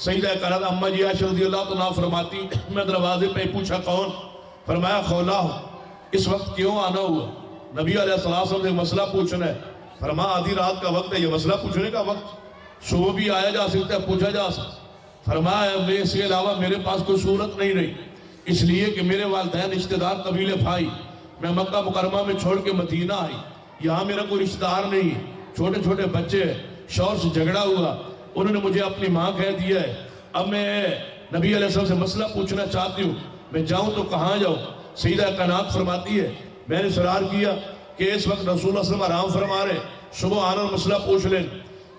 سیدہ کائنات اماں جی عائشہ رضی اللہ تعالیٰ فرماتی میں دروازے پہ پوچھا کون؟ فرمایا خولہ ہو۔ اس وقت کیوں آنا ہوا؟ نبی علیہ السلام سے مسئلہ پوچھنا ہے۔ فرمایا آدھی رات کا وقت ہے، یہ مسئلہ پوچھنے کا وقت، صبح بھی آیا جا سکتا ہے، پوچھا جا سکتا۔ فرمایا اس کے علاوہ میرے پاس کوئی صورت نہیں رہی، اس لیے کہ میرے والدین رشتہ دار قبیلے بھائی، میں مکہ مکرمہ میں چھوڑ کے مدینہ آئی، یہاں میرا کوئی رشتہ دار نہیں، چھوٹے چھوٹے بچے، شوہر سے جھگڑا ہوا، انہوں نے مجھے اپنی ماں کہہ دیا ہے، اب میں نبی علیہ السلام سے مسئلہ پوچھنا چاہتی ہوں، میں جاؤں تو کہاں جاؤں؟ سیدہ کائنات فرماتی ہے میں نے اصرار کیا کہ اس وقت رسول اللہ صلی اللہ علیہ وسلم آرام فرما رہے، صبح آنا اور مسئلہ پوچھ لیں۔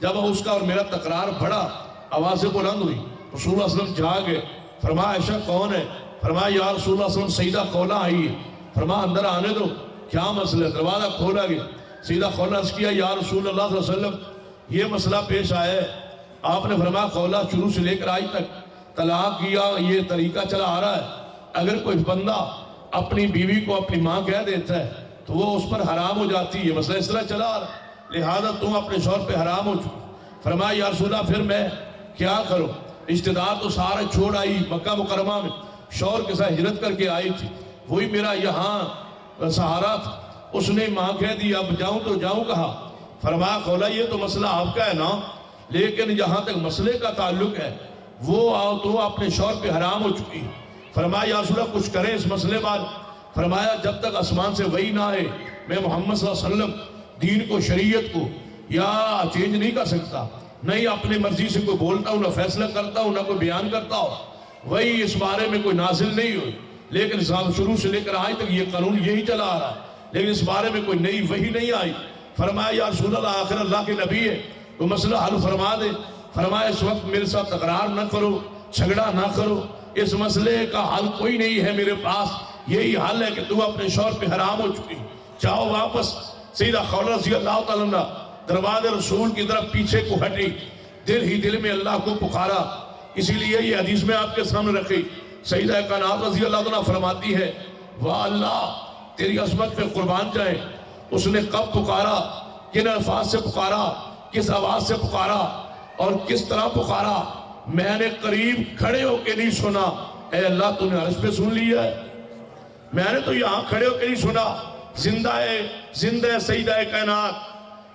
جب اس کا اور میرا تکرار بڑھا، آوازیں بلند ہوئی، رسول اللہ صلی اللہ علیہ وسلم جاگے، فرمایا عائشہ کون ہے؟ فرمایا یا رسول اللہ صلی اللہ علیہ وسلم سیدہ خولہ آئی ہے۔ فرمایا اندر آنے دو، کیا مسئلہ ہے؟ دروازہ کھولا گیا، سیدہ خولہ عرض کیا یا رسول اللہ صلی اللہ علیہ وسلم یہ مسئلہ پیش آیا ہے۔ آپ نے فرمایا خولہ شروع سے لے کر آج تک طلاق کیا یہ طریقہ چلا آ رہا ہے، اگر کوئی بندہ اپنی بیوی کو اپنی ماں کہہ دیتا ہے تو وہ اس پر حرام ہو جاتی ہے، مسئلہ اس طرح چلا آ رہا ہے، لہذا تم اپنے شوہر پہ حرام ہو چکے۔ فرمایا یا رسول اللہ پھر میں کیا کروں؟ رشتہ دار تو سارے چھوڑ آئی، مکہ مکرمہ میں شوہر کے ساتھ ہجرت کر کے آئی تھی، وہی میرا یہاں سہارا تھا، اس نے ماں کہہ دی اب جاؤں تو جاؤں کہا۔ فرمایا خولہ یہ تو مسئلہ آپ کا ہے نا، لیکن جہاں تک مسئلے کا تعلق ہے وہ تو اپنے شوہر پہ حرام ہو چکی ہے۔ فرمایا یا رسول اللہ کچھ کریں اس مسئلے بار؟ فرمایا جب تک آسمان سے وحی نہ آئے میں محمد صلی اللہ علیہ وسلم دین کو شریعت کو یا چینج نہیں کر سکتا، نہیں اپنے مرضی سے کوئی بولتا ہوں، نہ فیصلہ کرتا ہوں، نہ کوئی بیان کرتا ہوں، وہی اس بارے میں کوئی نازل نہیں ہوئی، لیکن شروع سے لے کر آج تک یہ قانون یہی چلا آ رہا ہے، لیکن اس بارے میں کوئی نئی وحی نہیں آئی۔ فرمایا یا رسول اللہ آخر اللہ کے نبی ہے، وہ مسئلہ حل فرما دے۔ فرمایا اس وقت میرے ساتھ تکرار نہ کرو، جھگڑا نہ کرو، اس مسئلے کا حل کوئی نہیں ہے میرے پاس، یہی حل ہے کہ تو اپنے شوہر پہ حرام ہو چکی، جاؤ واپس۔ سیدہ خولہ رضی اللہ تعالیٰ عنہ دروازے رسول کی طرف پیچھے کو ہٹی، دل ہی دل میں اللہ کو پکارا، اسی لیے یہ حدیث میں آپ کے سامنے رکھی۔ سیدہ کائنات رضی اللہ عنہ فرماتی ہے واہ اللہ تیری عظمت پہ قربان جائے، اس نے کب پکارا، کن الفاظ سے پکارا، کس آواز سے پکارا اور کس طرح پکارا، میں نے قریب کھڑے ہو کے نہیں سنا۔ اے اللہ تو نے عرش پہ سن لیا ہے، میں نے تو یہاں کھڑے ہو کے نہیں سنا۔ زندہ ہے سیدہ کائنات،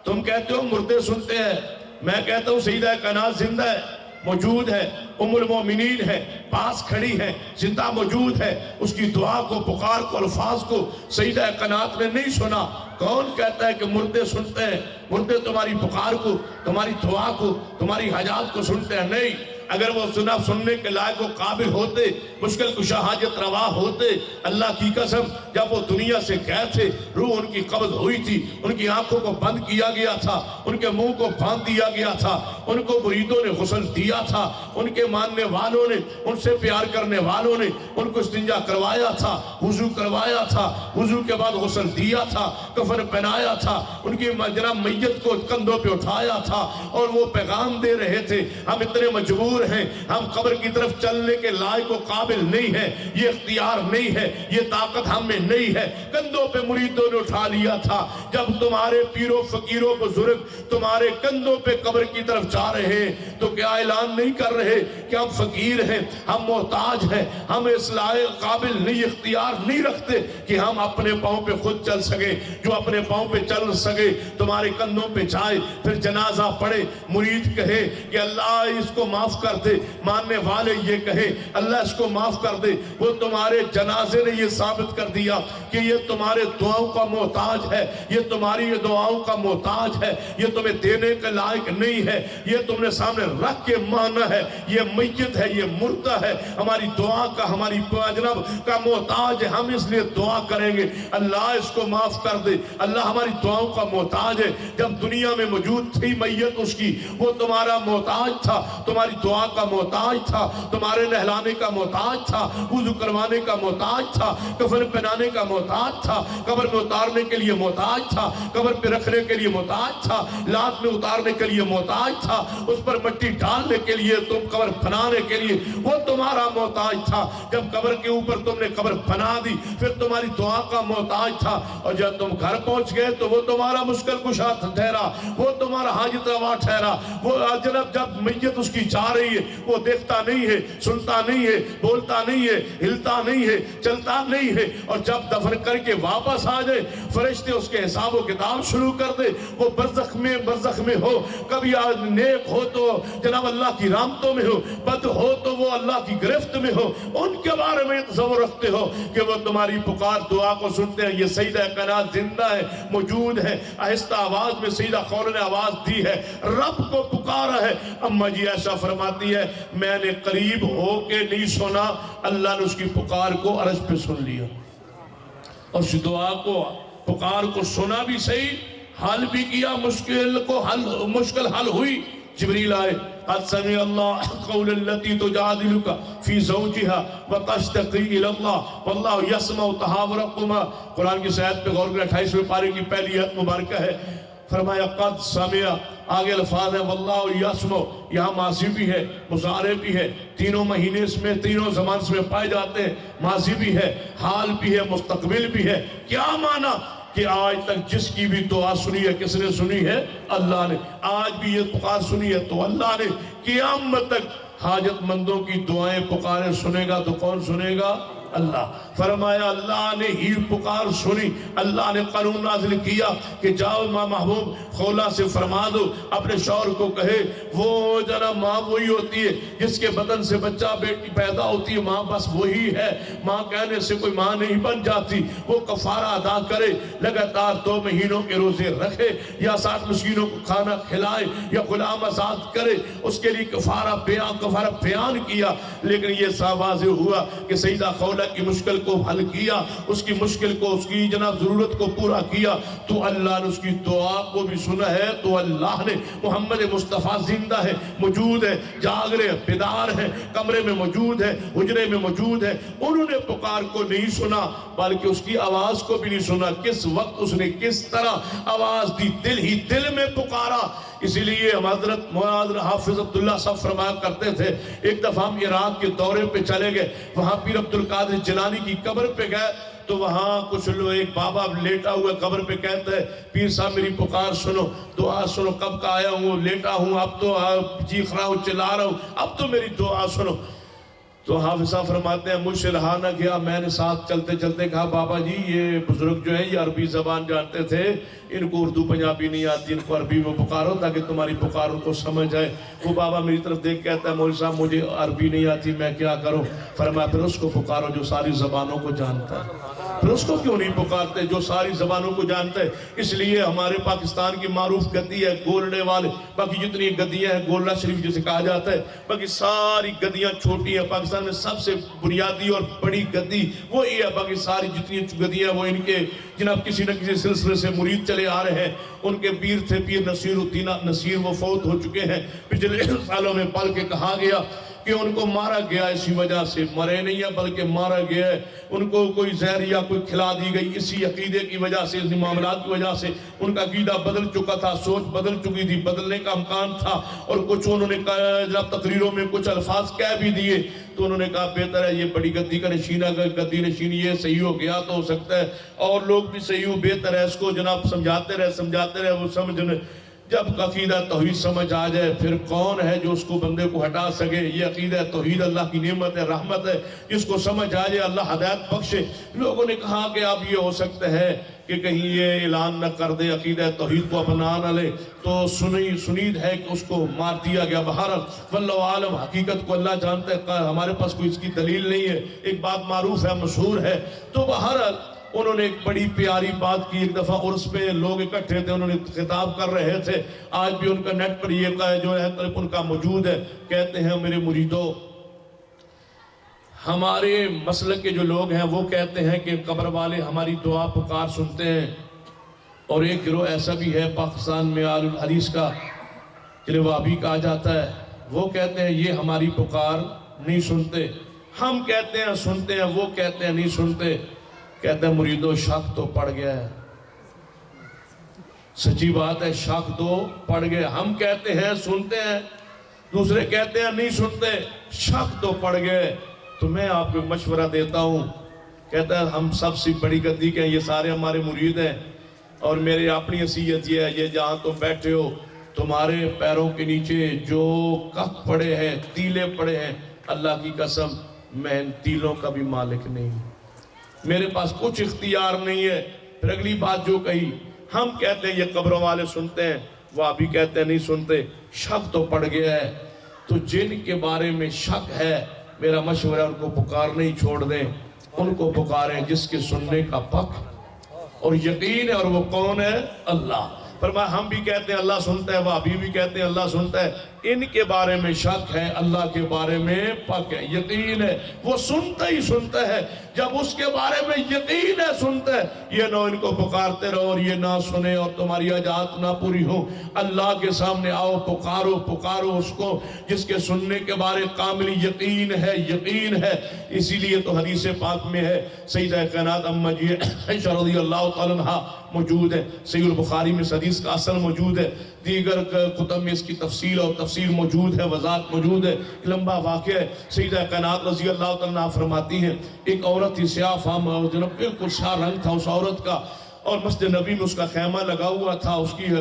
تم کہتے ہو مردے سنتے ہیں، میں کہتا ہوں سیدہ کائنات زندہ ہے، موجود ہے، ام المومنین ہے، پاس کھڑی ہے، زندہ موجود ہے، اس کی دعا کو پکار کو الفاظ کو سیدہ کائنات نے نہیں سنا۔ کون کہتا ہے کہ مردے سنتے ہیں؟ مردے تمہاری پکار کو، تمہاری دعا کو، تمہاری حاجات کو سنتے ہیں؟ نہیں، اگر وہ سننے کے لائق و قابل ہوتے، مشکل کشا حاجت روا ہوتے، اللہ کی قسم جب وہ دنیا سے گئے تھے روح ان کی قبض ہوئی تھی، ان کی آنکھوں کو بند کیا گیا تھا، ان کے منہ کو باندھ دیا گیا تھا، ان کو مریدوں نے غسل دیا تھا، ان کے ماننے والوں نے، ان سے پیار کرنے والوں نے ان کو استنجا کروایا تھا، وضو کروایا تھا، وضو کے بعد غسل دیا تھا، کفن پہنایا تھا، ان کی جناب میت کو کندھوں پہ اٹھایا تھا، اور وہ پیغام دے رہے تھے ہم اتنے مجبور ہیں، ہم قبر کی طرف چلنے کے لائق و قابل نہیں ہے، یہ اختیار نہیں ہے، یہ طاقت ہم میں نہیں ہے۔ کندھوں پہ مریدوں نے اٹھا لیا تھا۔ جب تمہارے پیروں فقیروں بزرگ تمہارے کندھوں پہ قبر کی طرف جا رہے ہیں تو کیا اعلان نہیں کر رہے کہ ہم فقیر ہیں، ہم محتاج ہیں، ہم اس لائق قابل نہیں، اختیار نہیں رکھتے کہ ہم اپنے پاؤں پہ خود چل سکے؟ جو اپنے پاؤں پہ چل سکے تمہارے کندھوں پہ جائے، پھر جنازہ پڑھے، مرید کہے کہ اللہ اس کو معاف کر دے، ماننے والے یہ کہے اللہ اس کو معاف کر دے، وہ تمہارے جنازے نے یہ ثابت کر دیا کہ یہ تمہارے دعاؤں کا محتاج ہے، یہ تمہاری دعاؤں کا محتاج ہے، یہ تمہیں دینے کے لائق نہیں ہے، یہ تم نے سامنے رکھ کے مانا ہے، یہ میت ہے، یہ مردہ ہے، ہماری دعا کا، ہماری جناب کا محتاج ہے، ہم اس لیے دعا کریں گے اللہ اس کو معاف کر دے۔ اللہ ہماری دعاؤں کا محتاج ہے۔ جب دنیا میں موجود تھی میت اس کی، وہ تمہارا محتاج تھا، تمہاری دعا کا محتاج تھا، تمہارے نہلانے کا محتاج تھا، وضو کروانے کا محتاج تھا، کفن پہنانے کا محتاج تھا، قبر میں اتارنے کے لیے محتاج تھا، قبر پہ رکھنے کے لیے محتاج تھا، لات میں اتارنے کے لیے محتاج تھا، اس پر مٹی ڈالنے کے لیے، تم قبر بنانے کے لیے وہ تمہارا محتاج تھا۔ جب قبر کے اوپر تم نے قبر بنا دی پھر تمہاری دعا کا محتاج تھا، اور جب تم گھر پہنچ گئے تو وہ تمہارا مشکل کشا ٹھہرا، وہ تمہارا حاجت روا ٹھہرا۔ وہ جب میت اس کی جا رہی ہے وہ دیکھتا نہیں ہے، سنتا نہیں ہے، بولتا نہیں ہے، ہلتا نہیں ہے، چلتا نہیں ہے، اور جب دفن کر کے واپس آ جائے فرشتے اس کے حساب و کتاب شروع کر دے۔ وہ برزخ میں ہو، کبھی نیک ہو تو جناب اللہ کی رحمتوں میں ہو، بد ہو تو وہ اللہ کی گرفت میں ہو، ان کے بارے میں تصور رکھتے ہو کہ وہ تمہاری پکار دعا کو سنتے ہیں۔ یہ سیدہ کائنات زندہ ہے، موجود ہے، آہستہ آواز میں سیدہ خولہ نے آواز دی ہے، رب کو پکارا ہے۔ اما جی ایسا فرماتی ہے میں نے قریب ہو کے نہیں سنا، اللہ نے اس کی پکار کو عرش پہ سن لیا، اور اس دعا کو پکار کو سنا بھی صحیح، حل بھی کیا، مشکل حل ہوئی۔ جبریل آئے، قد سمع اللہ قول التی تجادلک فی زوجہا وتشتقی الی اللہ واللہ یسمع تحاورکما. قرآن کی آیت پہ غور کریں، 28ویں پارے کی پہلی آیت مبارکہ ہے. فرمایا قد سمع، آگے الفاظ ہے واللہ یسمع، یہاں ماضی بھی ہے مضارع بھی ہے، تینوں مہینے اس میں تینوں زمان اس میں پائے جاتے ہیں. ماضی بھی ہے، حال بھی ہے، مستقبل بھی ہے. کیا معنی کہ آج تک جس کی بھی دعا سنی ہے کس نے سنی ہے؟ اللہ نے. آج بھی یہ پکار سنی ہے تو اللہ نے. قیامت تک حاجت مندوں کی دعائیں پکاریں سنے گا تو کون سنے گا؟ اللہ. فرمایا اللہ نے ہی پکار سنی. اللہ نے قانون نازل کیا کہ جاؤ ماں محبوب خولا سے فرما دو اپنے شوہر کو کہے وہ جناب ماں وہی ہوتی ہے جس کے بدن سے بچہ بیٹی پیدا ہوتی ہے، ماں بس وہی ہے. ماں کہنے سے کوئی ماں نہیں بن جاتی. وہ کفارہ ادا کرے، لگاتار 2 مہینوں کے روزے رکھے یا 60 مسکینوں کو کھانا کھلائے یا غلام آزاد کرے. اس کے لیے کفارہ بیان کیا. لیکن یہ واضح ہوا کہ سیدہ خولہ کی مشکل کو حل کیا، اس کی مشکل کو، اس کی جناب ضرورت کو پورا کیا تو اللہ نے اس کی دعا کو بھی سنا ہے. تو اللہ نے محمد مصطفیٰ زندہ ہے، موجود ہے، جاگ رہے ہیں، بیدار ہیں، کمرے میں موجود ہے، حجرے میں موجود ہے. انہوں نے پکار کو نہیں سنا بلکہ اس کی آواز کو بھی نہیں سنا. کس وقت اس نے کس طرح آواز دی، دل ہی دل میں پکارا. اسی لیے ہم حضرت مولانا حافظ عبداللہ صاحب فرمایا کرتے تھے، ایک دفعہ ہم عراق کے دورے پہ چلے گئے، وہاں پیر عبدالقادر جیلانی کی قبر پہ گئے تو وہاں کچھ لوگ، ایک بابا لیٹا ہوا قبر پہ کہتا ہے پیر صاحب میری پکار سنو، دعا سنو، کب کا آیا ہوں، لیٹا ہوں، اب تو چیخ رہا ہوں، چلا رہا ہوں، اب تو میری دعا سنو. تو حافظ صاحب فرماتے ہیں مجھ سے رہا نہ گیا، میں نے ساتھ چلتے چلتے کہا بابا جی یہ بزرگ جو ہیں یہ عربی زبان جانتے تھے، ان کو اردو پنجابی نہیں آتی، ان کو عربی میں پکارو تاکہ تمہاری پکار ان کو سمجھ آئے. وہ بابا میری طرف دیکھ کہتا ہے مولوی صاحب مجھے عربی نہیں آتی، میں کیا کروں؟ فرمایا پھر اس کو پکارو جو ساری زبانوں کو جانتا ہے. پھر اس کو کیوں نہیں پکارتے جو ساری زبانوں کو جانتا ہے؟ اس لیے ہمارے پاکستان کی معروف گدی ہے گولڈے والے، باقی جتنی گدیاں ہیں گولڈا شریف جسے کہا جاتا ہے، باقی ساری گدیاں چھوٹی ہیں. پاکستان میں سب سے بنیادی اور بڑی گدی وہی ہے، باقی ساری جتنی گدیاں وہ ان کے جناب کسی نہ کسی سلسلے سے مرید چلے آ رہے ہیں. ان کے پیر تھے پیر نصیر الدین نصیر، وہ فوت ہو چکے ہیں. پچھلے سالوں میں پل کے کہا گیا کہ ان کو مارا گیا اسی وجہ سے، مرے نہیں ہے بلکہ مارا گیا ہے. ان کو کوئی زہر یا کوئی کھلا دی گئی اسی عقیدے کی وجہ سے، اسی معاملات کی وجہ سے. ان کا عقیدہ بدل چکا تھا، سوچ بدل چکی تھی، بدلنے کا امکان تھا. اور کچھ انہوں نے جناب تقریروں میں کچھ الفاظ کہہ بھی دیے تو انہوں نے کہا بہتر ہے یہ بڑی گدی کا نشینہ، گدی نشین یہ صحیح ہو گیا تو ہو سکتا ہے اور لوگ بھی صحیح ہو، بہتر ہے اس کو جناب سمجھاتے رہے وہ سمجھنے. جب عقیدہ توحید سمجھ آ جائے پھر کون ہے جو اس کو بندے کو ہٹا سکے؟ یہ عقیدہ توحید اللہ کی نعمت ہے، رحمت ہے، جس کو سمجھ آ جائے اللہ ہدایت بخشے. لوگوں نے کہا کہ اب یہ ہو سکتا ہے کہ کہیں یہ اعلان نہ کر دے، عقیدہ توحید کو اپنا نہ لے تو سنید ہے کہ اس کو مار دیا گیا. بہرحال واللہ عالم، حقیقت کو اللہ جانتا ہے، ہمارے پاس کوئی اس کی دلیل نہیں ہے. ایک بات معروف ہے، مشہور ہے. تو بہرحال انہوں نے ایک بڑی پیاری بات کی. ایک دفعہ عرس پہ لوگ اکٹھے تھے، انہوں نے خطاب کر رہے تھے. آج بھی ان کا نیٹ پر یہ جو ہے ان کا موجود ہے. کہتے ہیں میرے مریدوں، ہمارے مسلک کے جو لوگ ہیں وہ کہتے ہیں کہ قبر والے ہماری دعا پکار سنتے ہیں. اور ایک گروہ ایسا بھی ہے پاکستان میں آل الحدیث کا جنہیں وہابی کہا جاتا ہے، وہ کہتے ہیں یہ ہماری پکار نہیں سنتے. ہم کہتے ہیں سنتے ہیں، وہ کہتے ہیں نہیں سنتے. کہتے ہیں مریدوں شک تو پڑ گیا ہے. سچی بات ہے، شک تو پڑ گیا. ہم کہتے ہیں سنتے ہیں، دوسرے کہتے ہیں نہیں سنتے. شک تو پڑ گئے. تو میں آپ کو مشورہ دیتا ہوں. کہتا ہے ہم سب سے بڑی گدی کے ہیں، یہ سارے ہمارے مرید ہیں اور میری اپنی حیثیت یہ ہے، یہ جہاں تم بیٹھے ہو تمہارے پیروں کے نیچے جو کف پڑے ہیں، تیلے پڑے ہیں، اللہ کی قسم میں ان تیلوں کا بھی مالک نہیں، میرے پاس کچھ اختیار نہیں ہے. پھر اگلی بات جو کہی، ہم کہتے ہیں یہ قبروں والے سنتے ہیں، وہ ابھی کہتے ہیں نہیں سنتے. شک تو پڑ گیا ہے. تو جن کے بارے میں شک ہے میرا مشورہ ان کو پکارنا ہی چھوڑ دیں. ان کو پکاریں جس کے سننے کا پک اور یقین ہے، اور وہ کون ہے؟ اللہ. فرمایا ہم بھی کہتے ہیں اللہ سنتا ہے، وہابی بھی کہتے ہیں اللہ سنتا ہے، ان کے بارے میں شک ہے، اللہ کے بارے میں پک ہے، یقین ہے، وہ سنتا ہی سنتا ہے، جب اس کے بارے میں یقین ہے سنتا ہے، یہ نہ ان کو پکارتے رہو اور یہ نہ سنے اور تمہاری حاجات نہ پوری ہو، اللہ کے سامنے آؤ، پکارو پکارو اس کو جس کے سننے کے بارے کامل یقین ہے، یقین ہے۔ اسی لیے تو حدیث پاک میں ہے، سیدہ کائنات اماں جی عائشہ رضی اللہ تعالیٰ عنہ موجود ہے، صحیح البخاری میں اس حدیث کا اصل موجود ہے، دیگر کتب میں اس کی تفصیل اور تفسیر موجود ہے، وضاحت موجود ہے، لمبا واقعہ ہے۔ سیدہ کائنات رضی اللہ تعالیٰ عنہ فرماتی ہیں ایک عورت تھی، سیاہ فام اور جناب بالکل سیاہ رنگ تھا اس عورت کا، اور مسجد نبی میں اس کا خیمہ لگا ہوا تھا، اس کی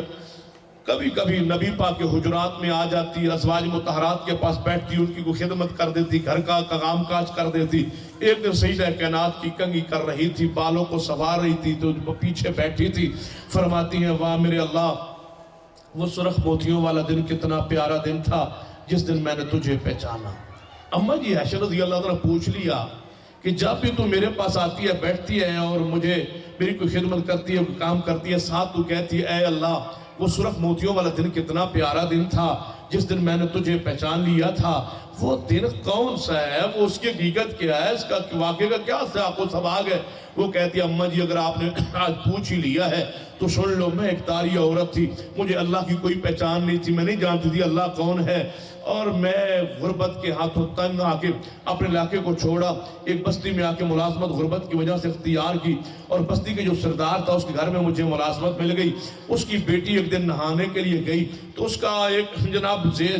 کبھی کبھی نبی پاک کے حجرات میں آ جاتی، ازواج مطہرات کے پاس بیٹھتی، ان کی کوئی خدمت کر دیتی، گھر کا کام کاج کر دیتی۔ ایک دن سیدہ کائنات کی کنگھی کر رہی تھی، بالوں کو سنوار رہی تھی، تو پیچھے بیٹھی تھی، فرماتی ہیں واہ میرے اللہ، وہ سرخ موتیوں والا دن کتنا پیارا دن تھا جس دن میں نے تجھے پہچانا۔ اماں جی عائشہ رضی اللہ تعالیٰ پوچھ لیا کہ جب بھی تو میرے پاس آتی ہے، بیٹھتی ہے اور مجھے میری کوئی خدمت کرتی ہے، کوئی کام کرتی ہے، ساتھ تو کہتی ہے اے اللہ وہ سرخ موتیوں والا دن کتنا پیارا دن تھا جس دن میں نے تجھے پہچان لیا تھا، وہ دن کون سا ہے، وہ اس کی حقیقت کیا ہے، اس کا واقعہ کا کیا سیاق و سباق ہے؟ وہ کہتی ہے اماں جی اگر آپ نے آج پوچھ ہی لیا ہے تو سن لو، میں ایک طاری عورت تھی، مجھے اللہ کی کوئی پہچان نہیں تھی، میں نہیں جانتی تھی اللہ کون ہے، اور میں غربت کے ہاتھوں تنگ آ کے اپنے علاقے کو چھوڑا، ایک بستی میں آ کے ملازمت غربت کی وجہ سے اختیار کی، اور بستی کے جو سردار تھا اس کے گھر میں مجھے ملازمت مل گئی۔ اس کی بیٹی ایک دن نہانے کے لیے گئی تو اس کا ایک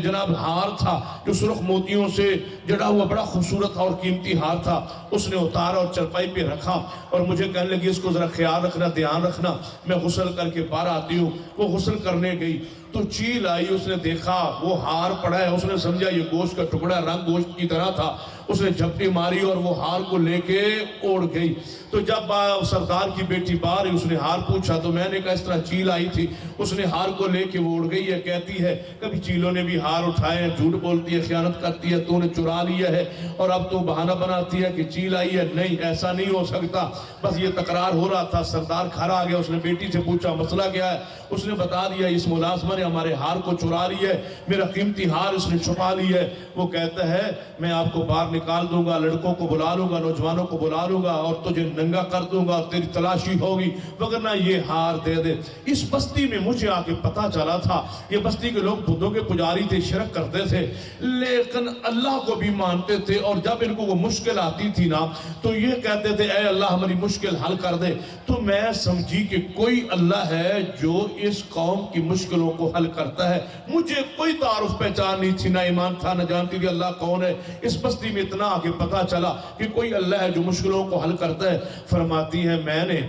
جناب ہار تھا جو سرخ موتیوں سے جڑا ہوا بڑا خوبصورت اور قیمتی ہار تھا، اس نے اتارا اور چرپائی پہ رکھا اور مجھے کہنے لگی اس کو ذرا خیال رکھنا، دھیان رکھنا، میں غسل کر کے باہر آتی ہوں۔ وہ غسل کرنے گئی تو چیل آئی، اس نے دیکھا وہ ہار پڑا ہے، اس نے سمجھا یہ گوشت کا ٹکڑا، رنگ گوشت کی طرح تھا، اس نے جھپٹی ماری اور وہ ہار کو لے کے اوڑ گئی۔ تو جب سردار کی بیٹی باہر اس نے ہار پوچھا تو میں نے کہا اس طرح چیل آئی تھی، اس نے ہار کو لے کے وہ اڑ گئی ہے۔ کہتی ہے کبھی چیلوں نے بھی ہار اٹھائے ہیں، جھوٹ بولتی ہے، خیانت کرتی ہے، تو نے چرا لیا ہے اور اب تو بہانہ بناتی ہے کہ چیل آئی ہے، نہیں ایسا نہیں ہو سکتا، بس یہ تکرار ہو رہا تھا۔ سردار گھر آ گیا، اس نے بیٹی سے پوچھا مسئلہ کیا ہے، اس نے بتا دیا اس ملازمہ نے ہمارے ہار کو چرا لی ہے، میرا قیمتی ہار اس نے چھپا لی ہے۔ وہ کہتا ہے میں آپ کو باہر نکال دوں گا، لڑکوں کو بلا لوں گا، نوجوانوں کو بلا لوں گا اور تجھے ننگا کر دوں گا، تیری تلاشی ہوگی، وگرنہ یہ ہار دے دے۔ اس بستی میں مجھے آ کے پتا چلا تھا یہ بستی کے لوگ بتوں کے پجاری تھے، شرک کرتے تھے، لیکن اللہ کو بھی مانتے تھے، اور جب ان کو وہ مشکل آتی تھی نا تو یہ کہتے تھے اے اللہ ہماری مشکل حل کر دے۔ تو میں سمجھی کہ کوئی اللہ ہے جو اس قوم کی مشکلوں کو حل کرتا ہے۔ مجھے کوئی تعارف پہچان نہیں تھی، نہ ایمان تھا، نہ جانتی تھی اللہ کون ہے۔ اس بستی میں اتنا آگے پتا چلا کہ کوئی اللہ ہے جو مشکلوں کو حل کرتا ہے۔ فرماتی ہے میں نے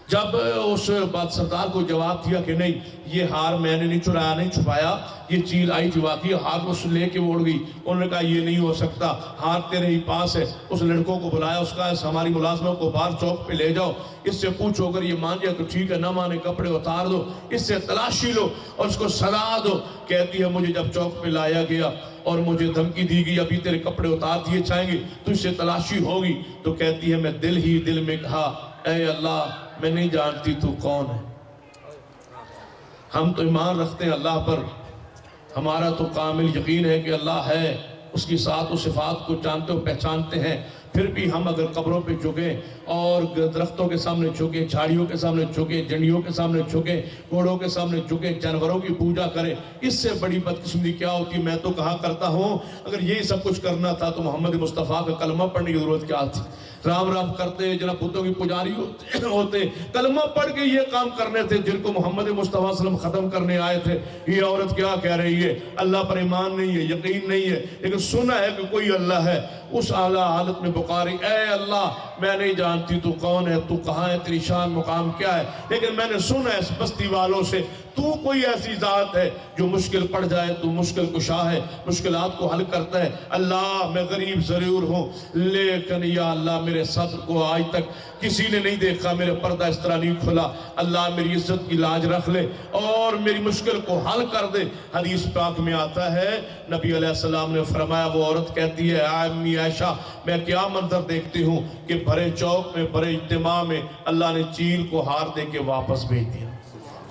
جب اس بات سردار کو جواب دیا کہ نہیں یہ ہار میں نے نہیں چرایا، نہیں چھپایا، یہ چیل آئی تھی واقعی، ہار اس لے کے اڑ گئی۔ انہوں نے کہا یہ نہیں ہو سکتا، ہار تیرے ہی پاس ہے۔ اس لڑکوں کو بلایا، اس کا ہماری ملازموں کو باہر چوک پہ لے جاؤ، اس سے پوچھو اگر یہ مان جائے تو ٹھیک ہے، نہ مانے کپڑے اتار دو، اس سے تلاشی لو اور اس کو سزا دو۔ کہتی ہے مجھے جب چوک پہ لایا گیا اور مجھے دھمکی دی گئی ابھی تیرے کپڑے اتار دیے جائیں گے تو اس سے تلاشی ہوگی، تو کہتی ہے میں دل میں کہا اے اللہ میں نہیں جانتی تو کون ہے۔ ہم تو ایمان رکھتے ہیں اللہ پر، ہمارا تو کامل یقین ہے کہ اللہ ہے، اس کی ذات و صفات کو جانتے و پہچانتے ہیں، پھر بھی ہم اگر قبروں پہ جھکیں اور درختوں کے سامنے جھکیں، جھاڑیوں کے سامنے جھکیں، جھنڈیوں کے سامنے جھکیں، گھوڑوں کے سامنے جھکیں، جانوروں کی پوجا کریں، اس سے بڑی بدقسمتی کیا ہوتی؟ میں تو کہا کرتا ہوں اگر یہی سب کچھ کرنا تھا تو محمد مصطفیٰ کا کلمہ پڑھنے کی ضرورت کیا تھی؟ رام رام کرتے جناب بتوں کی پجاری ہوتے، کلمہ پڑھ کے یہ کام کرنے تھے جن کو محمد مصطفیٰ صلی اللہ علیہ وسلم ختم کرنے آئے تھے۔ یہ عورت کیا کہہ رہی ہے؟ اللہ پر ایمان نہیں ہے، یقین نہیں ہے، لیکن سنا ہے کہ کوئی اللہ ہے۔ اس اعلیٰ حالت میں پکاری اے اللہ میں نہیں جانتی تو کون ہے، تو کہاں ہے، تیری شان مقام کیا ہے، لیکن میں نے سنا ہے اس بستی والوں سے تو کوئی ایسی ذات ہے جو مشکل پڑ جائے تو مشکل کشا ہے، مشکلات کو حل کرتا ہے۔ اللہ میں غریب ضرور ہوں لیکن یا اللہ میرے صدر کو آج تک کسی نے نہیں دیکھا، میرے پردہ اس طرح نہیں کھلا، اللہ میری عزت کی لاج رکھ لے اور میری مشکل کو حل کر دے۔ حدیث پاک میں آتا ہے نبی علیہ السلام نے فرمایا، وہ عورت کہتی ہے امی عائشہ میں کیا منظر دیکھتی ہوں کہ بھرے چوک میں بھرے اجتماع میں اللہ نے چیل کو ہار دے کے واپس بھیج دیا۔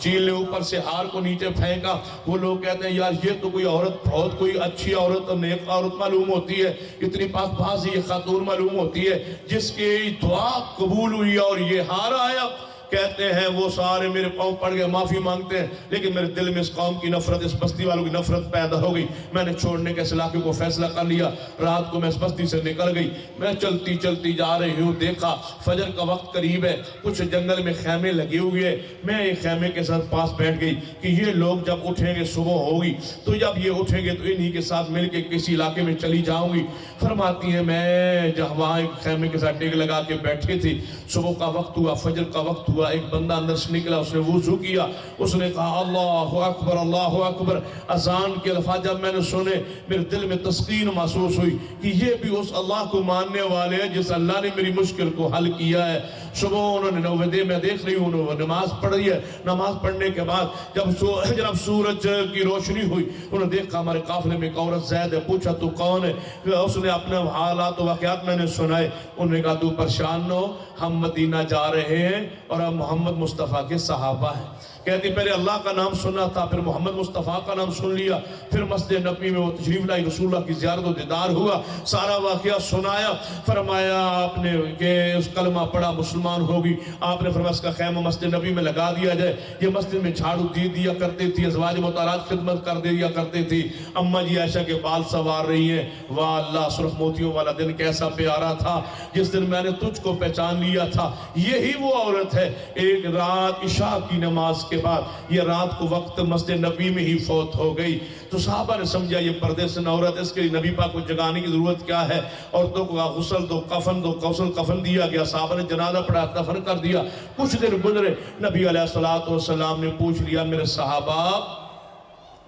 چیل نے اوپر سے ہار کو نیچے پھینکا. وہ لوگ کہتے ہیں یار یہ تو کوئی عورت بہت کوئی اچھی عورت اور نیک عورت معلوم ہوتی ہے, اتنی پاک باز یہ خاتون معلوم ہوتی ہے جس کی دعا قبول ہوئی اور یہ ہار آیا. کہتے ہیں وہ سارے میرے پاؤں پڑ گئے, معافی مانگتے ہیں, لیکن میرے دل میں اس قوم کی نفرت, اس بستی والوں کی نفرت پیدا ہو گئی. میں نے چھوڑنے کے اس علاقے کو فیصلہ کر لیا. رات کو میں اس بستی سے نکل گئی. میں چلتی چلتی جا رہی ہوں, دیکھا فجر کا وقت قریب ہے, کچھ جنگل میں خیمے لگے ہوئے ہیں. میں ایک خیمے کے ساتھ پاس بیٹھ گئی کہ یہ لوگ جب اٹھیں گے صبح ہوگی تو جب یہ اٹھیں گے تو انہی کے ساتھ مل کے کسی علاقے میں چلی جاؤں گی. فرماتی ہیں میں جہاں وہاں ایک خیمے کے ساتھ ڈیگ لگا کے بیٹھی تھی. صبح کا وقت ہوا, فجر کا وقت ہوا, ایک بندہ اندر سے نکلا, اس نے وضو کیا, اس نے کہا اللہ اکبر اللہ اکبر. اذان کے الفاظ جب میں نے سنے میرے دل میں تسکین محسوس ہوئی کہ یہ بھی اس اللہ کو ماننے والے ہیں جس اللہ نے میری مشکل کو حل کیا ہے. صبح انہوں نے نوے میں دیکھ رہی ہوں انہوں نے نماز پڑھی ہے. نماز پڑھنے کے بعد جب سورج کی روشنی ہوئی انہوں نے دیکھا ہمارے قافلے میں ایک عورت زید ہے. پوچھا تو کون ہے؟ اس نے اپنے حالات و واقعات میں نے سنائے. انہوں نے کہا تو پریشان نہ ہو, ہم مدینہ جا رہے ہیں اور ہم محمد مصطفیٰ کے صحابہ ہیں. کہتی پہلے اللہ کا نام سنا تھا, پھر محمد مصطفیٰ کا نام سن لیا, پھر مسجد نبوی میں وہ تشریف لائی, رسول اللہ کی زیارت و دیدار ہوا, سارا واقعہ سنایا. فرمایا آپ نے کہ اس کلمہ پڑھا مسلمان ہوگی. آپ نے فرمایا اس کا خیمہ مسجد نبوی میں لگا دیا جائے. یہ مسجد میں جھاڑو دیا کرتے تھی, ازواج مطہرات خدمت کر دیا کرتے تھی. اماں جی عائشہ کے بال سوار رہی ہیں. واہ اللہ, سرخ موتیوں والا دن کیسا پیارا تھا جس دن میں نے تجھ کو پہچان لیا تھا. یہی وہ عورت ہے. ایک رات عشاء کی نماز کے بعد یہ رات کو وقت مسجد نبی میں ہی فوت ہو گئی. تو صحابہ نے سمجھا یہ پردے سے عورت, اس کے لیے نبی پاک کو جگانے کی ضرورت کیا ہے. عورتوں کو غسل دو, کفن دو, غسل کفن دیا گیا. صحابہ نے جنازہ پڑھا, دفن کر دیا. کچھ دن گزرے, نبی علیہ السلام نے پوچھ لیا میرے صحابہ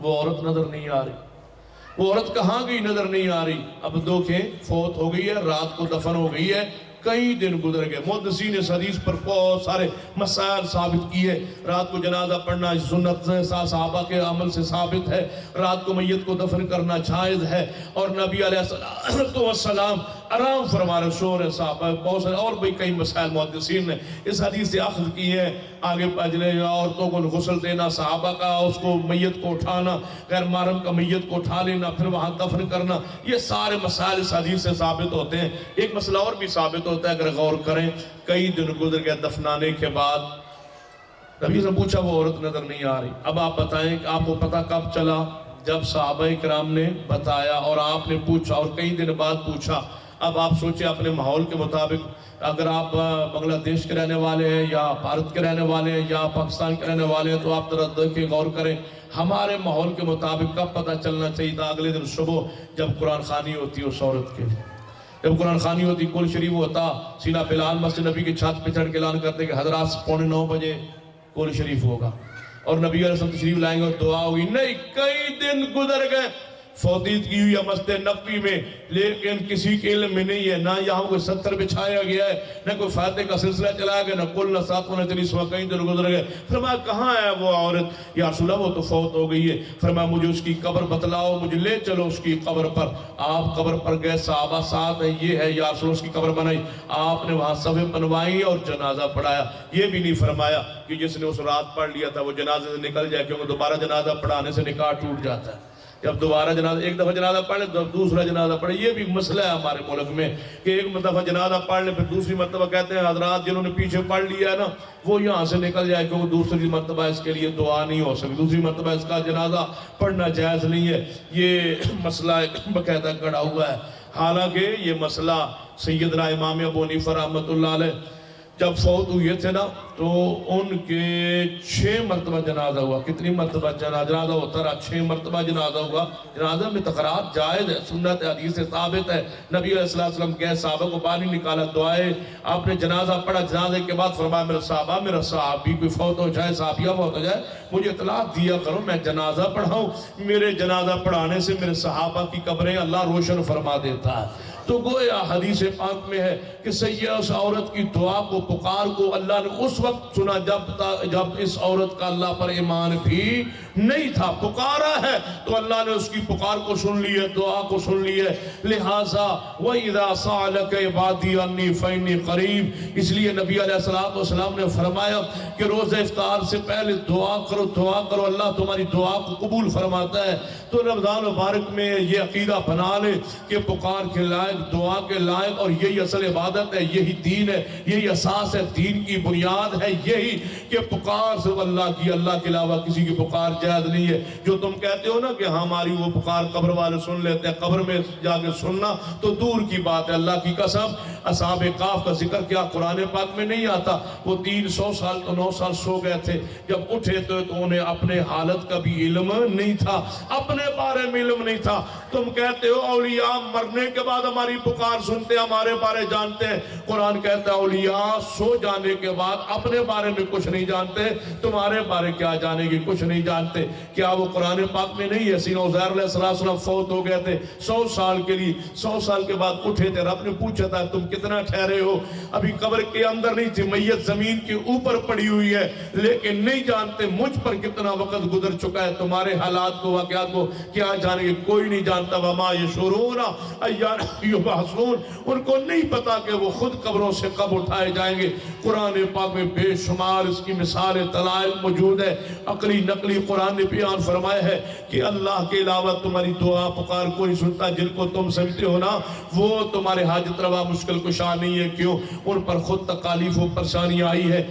وہ عورت نظر نہیں آ رہی, وہ عورت کہاں گئی نظر نہیں آ رہی. اب دیکھیں فوت ہو گئی ہے, رات کو دفن ہو گئی ہے, کئی دن گزر گئے. محدثین اس حدیث پر بہت سارے مسائل ثابت کیے. رات کو جنازہ پڑھنا سنت صحابہ کے عمل سے ثابت ہے, رات کو میت کو دفن کرنا جائز ہے, اور نبی علیہ السلام آرام فرما رہے سو رہے صحابہ. بہت سارے اور بھی کئی مسائل محدثین نے اس حدیث سے اخذ کی ہے. آگے پجلے عورتوں کو غسل دینا, صحابہ کا اس کو میت کو اٹھانا, غیر محرم کا میت کو اٹھا لینا, پھر وہاں دفن کرنا, یہ سارے مسائل اس حدیث سے ثابت ہوتے ہیں. ایک مسئلہ اور بھی ثابت ہوتا ہے اگر غور کریں. کئی دن گزر گئے دفنانے کے بعد, نبی سے پوچھا وہ عورت نظر نہیں آ رہی. اب آپ بتائیں کہ آپ کو پتہ کب چلا؟ جب صحابہ کرام نے بتایا اور آپ نے پوچھا, اور کئی دن بعد پوچھا. اب آپ سوچیں اپنے ماحول کے مطابق, اگر آپ بنگلہ دیش کے رہنے والے ہیں یا بھارت کے رہنے والے ہیں یا پاکستان کے رہنے والے ہیں تو آپ ذرا دیکھیں, غور کریں ہمارے ماحول کے مطابق کب پتہ چلنا چاہیے تھا؟ اگلے دن صبح جب قرآن خوانی ہوتی ہے اس عورت کے, جب قرآن خوانی ہوتی, کل شریف ہوتا, سینا بلال مسجد نبی کی چھت پہ چڑھ کے اعلان کرتے کہ حضرات 8:45 بجے کل شریف ہوگا, اور نبی علیہ السلام تشریف لائیں گے اور دعا ہوگی. نہیں, کئی دن گزر گئے, فوتیت کی ہوئی ہے مسجد نبوی میں, لیکن کسی کے علم میں نہیں ہے, نہ یہاں کوئی 70 بچھایا گیا ہے, نہ کوئی فاتح کا سلسلہ چلایا گیا, نہ کل نہ ساتھ ہونا چلی. سوا کئی دن گزر گئے. فرمایا کہاں ہے وہ عورت؟ یا رسول اللہ وہ تو فوت ہو گئی ہے. فرمایا مجھے اس کی قبر بتلاؤ, مجھے لے چلو اس کی قبر پر. آپ قبر پر گئے, صحابہ ساتھ ہیں, یہ ہے یا رسول اللہ اس کی قبر بنائی. آپ نے وہاں صفیں بنوائی اور جنازہ پڑھایا. یہ بھی نہیں فرمایا کہ جس نے اس رات پڑھ لیا تھا وہ جنازے سے نکل جائے, کیونکہ دوبارہ جنازہ پڑھانے سے نکاح ٹوٹ جاتا ہے. جب دوبارہ جنازہ, ایک دفعہ جنازہ پڑھ لیں تو دوسرا جنازہ پڑھیں. یہ بھی مسئلہ ہے ہمارے ملک میں کہ ایک دفعہ جنازہ پڑھ لیں پھر دوسری مرتبہ کہتے ہیں حضرات جنہوں نے پیچھے پڑھ لیا ہے نا وہ یہاں سے نکل جائے, کیونکہ دوسری مرتبہ اس کے لیے دعا نہیں ہو سکتی, دوسری مرتبہ اس کا جنازہ پڑھنا جائز نہیں ہے. یہ مسئلہ باقاعدہ کھڑا ہوا ہے. حالانکہ یہ مسئلہ سیدنا امام ابو حنیفہ رحمۃ اللہ علیہ جب فوت ہوئے تھے نا تو ان کے 6 مرتبہ جنازہ ہوا. کتنی مرتبہ جنازہ ہوتا رہا؟ 6 مرتبہ جنازہ ہوا. جنازہ میں تقرار جائز ہے, سنت حدیث سے ثابت ہے. نبی علیہ السلام کے صحابہ کو باہر نکالا, دعائے آپ نے جنازہ پڑھا. جنازے کے بعد فرمایا میرے صحابہ, میرا صحابی کوئی فوت ہو جائے, صحابیہ فوت ہو جائے, مجھے اطلاع دیا کرو, میں جنازہ پڑھاؤں. میرے جنازہ پڑھانے سے میرے صحابہ کی قبریں اللہ روشن فرما دیتا ہے. تو گویا حدیث پاک میں ہے کہ سیدہ اس عورت کی دعا کو پکار کو اللہ نے اس وقت سنا جب اس عورت کا اللہ پر ایمان بھی نہیں تھا. پکارا ہے تو اللہ نے اس کی پکار کو سن لی ہے, دعا کو سن لی ہے. لہٰذا وَإِذَا سَأَلَكَ عِبَادِي عَنِّي فَإِنِّي قَرِيبٌ, اس لیے نبی علیہ السلام نے فرمایا کہ روزہ افطار سے پہلے دعا کرو, اللہ تمہاری دعا کو قبول فرماتا ہے. تو رمضان مبارک میں یہ عقیدہ بنا لے کہ پکار کے لائق, دعا کے لائق, اور یہی اصل عبادت ہے, یہی دین ہے, یہی اساس ہے, دین کی بنیاد ہے یہی کہ پکار صرف اللہ کی, اللہ کے علاوہ کسی کی پکار جائز نہیں ہے. جو تم کہتے ہو نا کہ ہماری وہ پکار قبر والے سن لیتے ہیں, قبر میں جا کے سننا تو دور کی بات ہے. اللہ کی قسم اصحاب کہف کا ذکر کیا قرآن پاک میں نہیں آتا. وہ 300 سال تو 9 سال سو گئے تھے, جب اٹھے تو انہیں اپنے حالت کا بھی علم نہیں تھا, اپنے بارے میں علم نہیں تھا. تم کہتے ہو اولیاء مرنے کے بعد ہماری پکار سنتے ہیں, ہمارے بارے جانتے ہیں. قرآن کہتا ہے اولیاء سو جانے کے بعد اپنے بارے میں کچھ نہیں جانتے, تمہارے بارے کیا جانے گی, کچھ نہیں جانتے. کیا وہ قرآن پاک میں نہیں ہے؟ سیدنا عزیر علیہ السلام فوت ہو گئے تھے 100 سال کے لیے, 100 سال کے بعد اٹھے تھے. رب نے پوچھا تھا تم کتنا ٹھہرے ہو, ابھی قبر کے اندر نہیں تھی, میت زمین کے اوپر پڑی ہوئی ہے, لیکن نہیں جانتے مجھ پر کتنا وقت گزر چکا ہے. تمہارے حالات کو, واقعات کو کیا جانیں گے, کوئی نہیں جانتا. وما یشعرون ایان یبعثون, ان کو نہیں پتا کہ وہ خود قبروں سے کب اٹھائے جائیں گے. قرآن پاک میں بے شمار اس کی مثال دلائل موجود ہے, عقلی نقلی. قرآن نے بیان فرمایا ہے کہ اللہ کے علاوہ تمہاری دعا پکار کوئی سنتا. جن کو تم سمجھتے ہو نا وہ تمہارے حاجت روا مشکل کشا نہیں ہے. کیوں؟ ان پر خود تکالیف و پریشانی آئی ہے.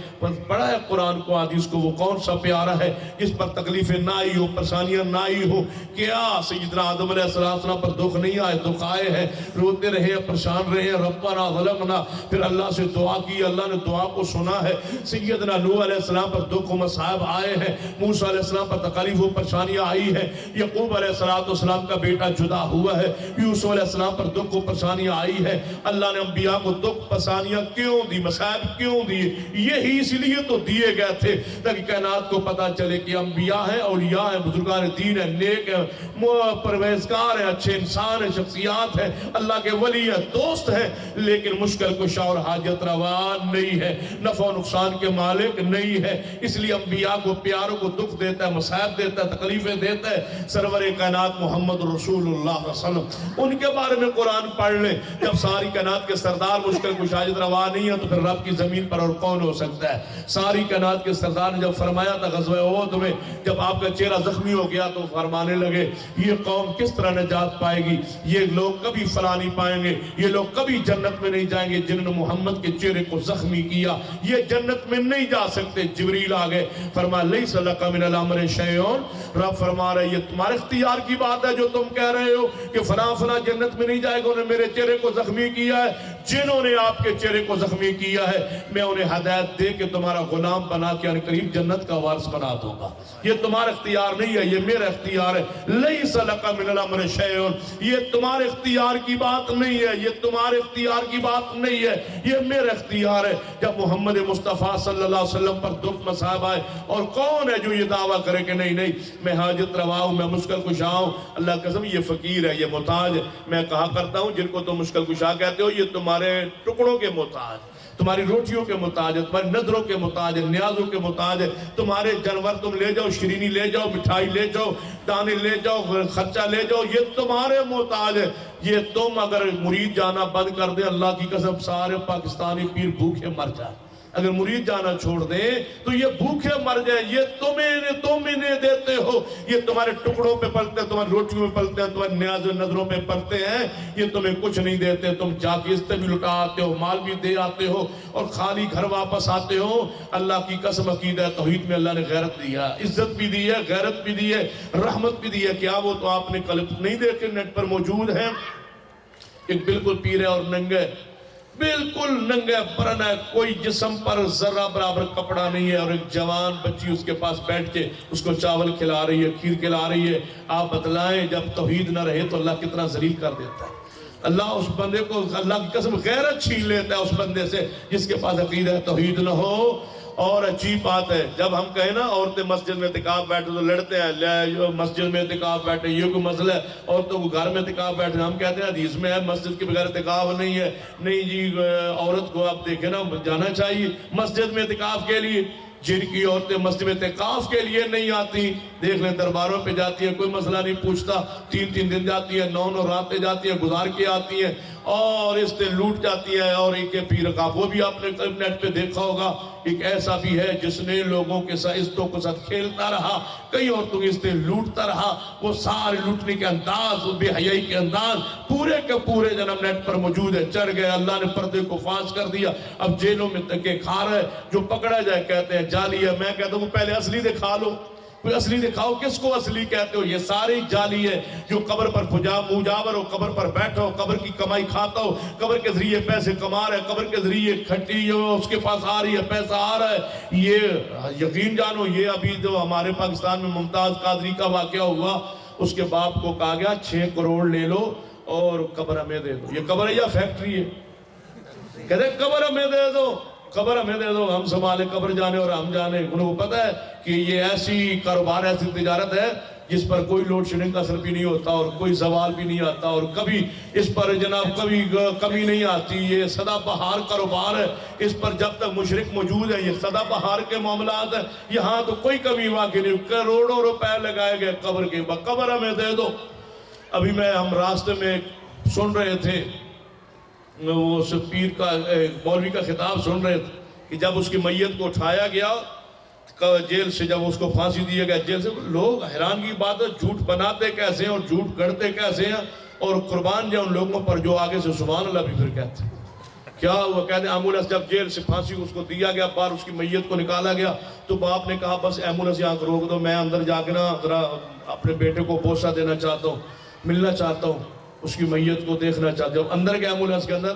پڑھا ہے قرآن کو, حدیث کو, وہ کون سا پیارا ہے جس پر تکلیفیں نہ آئی ہو, پریشانیاں نہ آئی ہو. کیا سیدنا آدم علیہ السلام پر دکھ نہیں آئے؟ دکھ آئے ہیں, روتے رہے, پریشان رہے. ربنا ظلمنا, پھر اللہ سے دعا کی, اللہ نے دعا کو سنا ہے. سیدنا نوح علیہ السلام پر دکھ و مصائب آئے ہیں, موسیٰ علیہ السلام پر تکالیف و پریشانیاں آئی ہیں. یعقوب علیہ السلام کا بیٹا جدا ہوا ہے. یوسف علیہ السلام پر دکھ و پریشانیاں آئی ہے. اللہ نے انبیاء کو دکھ پریشانیاں کیوں دی, مصائب کیوں دی؟ یہی اس لیے تو دیے گئے تھے تاکہ کائنات کو پتا چلے کہ انبیاء ہیں, اولیاء ہیں, بزرگان دین ہیں, نیک ہیں, پرویزگار ہیں, اچھے انسان ہیں, شخصیات ہیں, اللہ کے ولی ہیں, دوست ہیں, لیکن مشکل کشا اور حاجت روا نہیں ہے, نفع و نقصان کے مالک نہیں ہے. اس لیے انبیاء کو, پیاروں کو دکھ دیتا ہے, مصائب دیتا ہے, تکلیفیں دیتا ہے. سرور کائنات محمد رسول اللہ صلی اللہ علیہ وسلم, ان کے بارے میں قرآن پڑھ لیں. جب ساری کائنات کے سردار مشکل کشا حاجت روا نہیں ہے تو پھر رب کی زمین پر اور کون ہو سکتا ہے؟ ساری کائنات کے سردار نے جب فرمایا تھا غزوہ احد میں, جب آپ کا چہرہ زخمی ہو گیا تو فرمانے لگے یہ قوم کس طرح نجات پائے گی, یہ لوگ کبھی فلاح نہیں پائیں گے, یہ لوگ کبھی جنت میں نہیں جائیں گے جنہوں نے محمد کے چہرے کو زخمی کیا, یہ جنت میں نہیں جا سکتے. جبریل آگئے, فرمایا لیس لک من الامر شیء, رب فرما رہے یہ تمہارے اختیار کی بات ہے جو تم کہہ رہے ہو کہ فلاں فلاں جنت میں نہیں جائے گا, انہوں نے میرے چہرے کو زخمی کیا ہے. جنہوں نے آپ کے چہرے کو زخمی کیا ہے میں انہیں ہدایت دے کے تمہارا غلام بنا کے قریب جنت کا وارث بنا دوں گا. یہ تمہارا اختیار نہیں ہے, یہ میرا اختیار ہے. لیس لک من الامر شیء, یہ تمہارے اختیار کی بات نہیں ہے, یہ تمہارے اختیار کی بات نہیں ہے, یہ میرا اختیار ہے. جب محمد مصطفیٰ صلی اللہ علیہ وسلم پر دکھ مصائب آئے, اور کون ہے جو یہ دعویٰ کرے کہ نہیں نہیں میں حاجت روا ہوں, میں مشکل کشا ہوں؟ اللہ کی قسم یہ فقیر ہے, یہ محتاج ہے. میں کہا کرتا ہوں جن کو تم مشکل کشا کہتے ہو یہ تمہارے ٹکڑوں کے محتاج, تمہاری روٹیوں کے محتاج ہے, تمہاری نظروں کے محتاج ہے, نیازوں کے محتاج ہے. تمہارے جانور تم لے جاؤ, شیرینی لے جاؤ, مٹھائی لے جاؤ, دانے لے جاؤ, خرچہ لے جاؤ, یہ تمہارے محتاج ہے. یہ تم اگر مرید جانا بند کر دیں, اللہ کی قسم سارے پاکستانی پیر بھوکے مر جائیں. اگر مرید جانا چھوڑ دیں تو یہ بھوکے مر جائیں. یہ تم انہیں دیتے ہو, یہ تمہارے ٹکڑوں پہ پلتے ہیں, تمہاری روٹیوں پہ پلتے ہیں, تمہاری نیاز و نظروں پہ پلتے ہیں. یہ تمہیں کچھ نہیں دیتے. تم جا کے عزتیں بھی لٹا آتے ہو, مال بھی دے آتے ہو, اور خالی گھر واپس آتے ہو. اللہ کی قسم عقیدہ توحید میں اللہ نے غیرت دی ہے, عزت بھی دی ہے, غیرت بھی دی ہے, رحمت بھی دی ہے. کیا وہ تو آپ نے کلپ نہیں دیکھے نیٹ پر موجود ہیں؟ ایک بالکل پیر ہے اور ننگے, بالکل ننگے برن ہے, کوئی جسم پر ذرہ برابر کپڑا نہیں ہے, اور ایک جوان بچی اس کے پاس بیٹھ کے اس کو چاول کھلا رہی ہے, کھیر کھلا رہی ہے. آپ بتلائیں جب توحید نہ رہے تو اللہ کتنا ذلیل کر دیتا ہے. اللہ اس بندے کو, اللہ کی قسم غیرت چھین لیتا ہے اس بندے سے جس کے پاس عقیدہ توحید نہ ہو. اور عجیب بات ہے، جب ہم کہیں نا عورتیں مسجد میں اعتکاف بیٹھے تو لڑتے ہیں، لے مسجد میں اعتکاف بیٹھے یہ کوئی مسئلہ ہے، عورتوں کو گھر میں اعتکاف بیٹھے، ہم کہتے ہیں حدیث میں ہے مسجد کے بغیر اعتکاف نہیں ہے۔ نہیں جی، عورت کو آپ دیکھیں نا جانا چاہیے مسجد میں اعتکاف کے لیے۔ جن کی عورتیں مسجد میں اعتکاف کے لیے نہیں آتی، دیکھ لیں درباروں پہ جاتی ہیں، کوئی مسئلہ نہیں پوچھتا، 3 دن جاتی ہیں، 9 راتیں جاتی ہیں، گزار کے آتی ہیں اور اس سے لوٹ جاتی ہے۔ اور ایک پیر کا وہ بھی آپ نے نیٹ پہ دیکھا ہوگا، ایک ایسا بھی ہے جس نے لوگوں کے ساتھ عزتوں کے ساتھ کھیلتا رہا، کئی عورتوں کی عزتیں لوٹتا رہا، وہ سارے لوٹنے کے انداز، وہ بے حیائی کے انداز پورے کے پورے جنم نیٹ پر موجود ہے۔ چڑھ گئے، اللہ نے پردے کو فاش کر دیا، اب جیلوں میں تکے کھا رہے، جو پکڑا جائے کہتے ہیں جعلی ہے۔ میں کہتا ہوں پہلے اصلی دکھا لو، کوئی اصلی دکھاؤ، کس کو اصلی کہتے ہو؟ یہ سارے جعلی ہے، جو قبر پر مجاور ہو، قبر پر بیٹھا ہو، قبر کی کمائی کھاتا ہو، قبر کے ذریعے پیسے کما رہا ہے، قبر کے ذریعے کھٹی اس کے پاس آ رہی ہے، پیسہ آ رہا ہے۔ یہ یقین جانو، یہ ابھی جو ہمارے پاکستان میں ممتاز قادری کا واقعہ ہوا، اس کے باپ کو کہا گیا 6 کروڑ لے لو اور قبر ہمیں دے دو۔ یہ قبر ہے یا فیکٹری ہے؟ کہتے ہیں قبر ہمیں دے دو، قبر ہمیں دے دو، ہم سنبھالے قبر جانے اور ہم جانے۔ انہوں کو پتہ ہے کہ یہ ایسی کاروبار، ایسی تجارت ہے جس پر کوئی لوڈ شیڈنگ کا اثر بھی نہیں ہوتا اور کوئی زوال بھی نہیں آتا اور کبھی اس پر جناب کبھی کمی نہیں آتی۔ یہ سدا بہار کاروبار ہے، اس پر جب تک مشرک موجود ہے یہ سدا بہار کے معاملات ہیں۔ یہاں تو کوئی کمی واقع نہیں، کروڑوں روپے لگائے گئے قبر کے، قبر ہمیں دے دو۔ ابھی ہم راستے میں سن رہے تھے، وہ اس پیر کا مولوی کا خطاب سن رہے تھے کہ جب اس کی میت کو اٹھایا گیا جیل سے، جب اس کو پھانسی دیا گیا جیل سے، لوگ حیران کی بات ہے جھوٹ بناتے کیسے ہیں اور جھوٹ گڑتے کیسے ہیں، اور قربان جائے ان لوگوں پر جو آگے سے سبحان اللہ بھی پھر کہتے ہیں۔ کیا ہوا؟ کہتے ہیں ایمبولینس جب جیل سے پھانسی اس کو دیا گیا، باہر اس کی میت کو نکالا گیا تو باپ نے کہا بس ایمبولینس یہاں روک دو، میں اندر جا کے نا ذرا اپنے بیٹے کو بوسہ دینا چاہتا ہوں، ملنا چاہتا ہوں، اس کی میت کو دیکھنا چاہتا ہوں۔ جب اندر گیا ایمبولینس کے اندر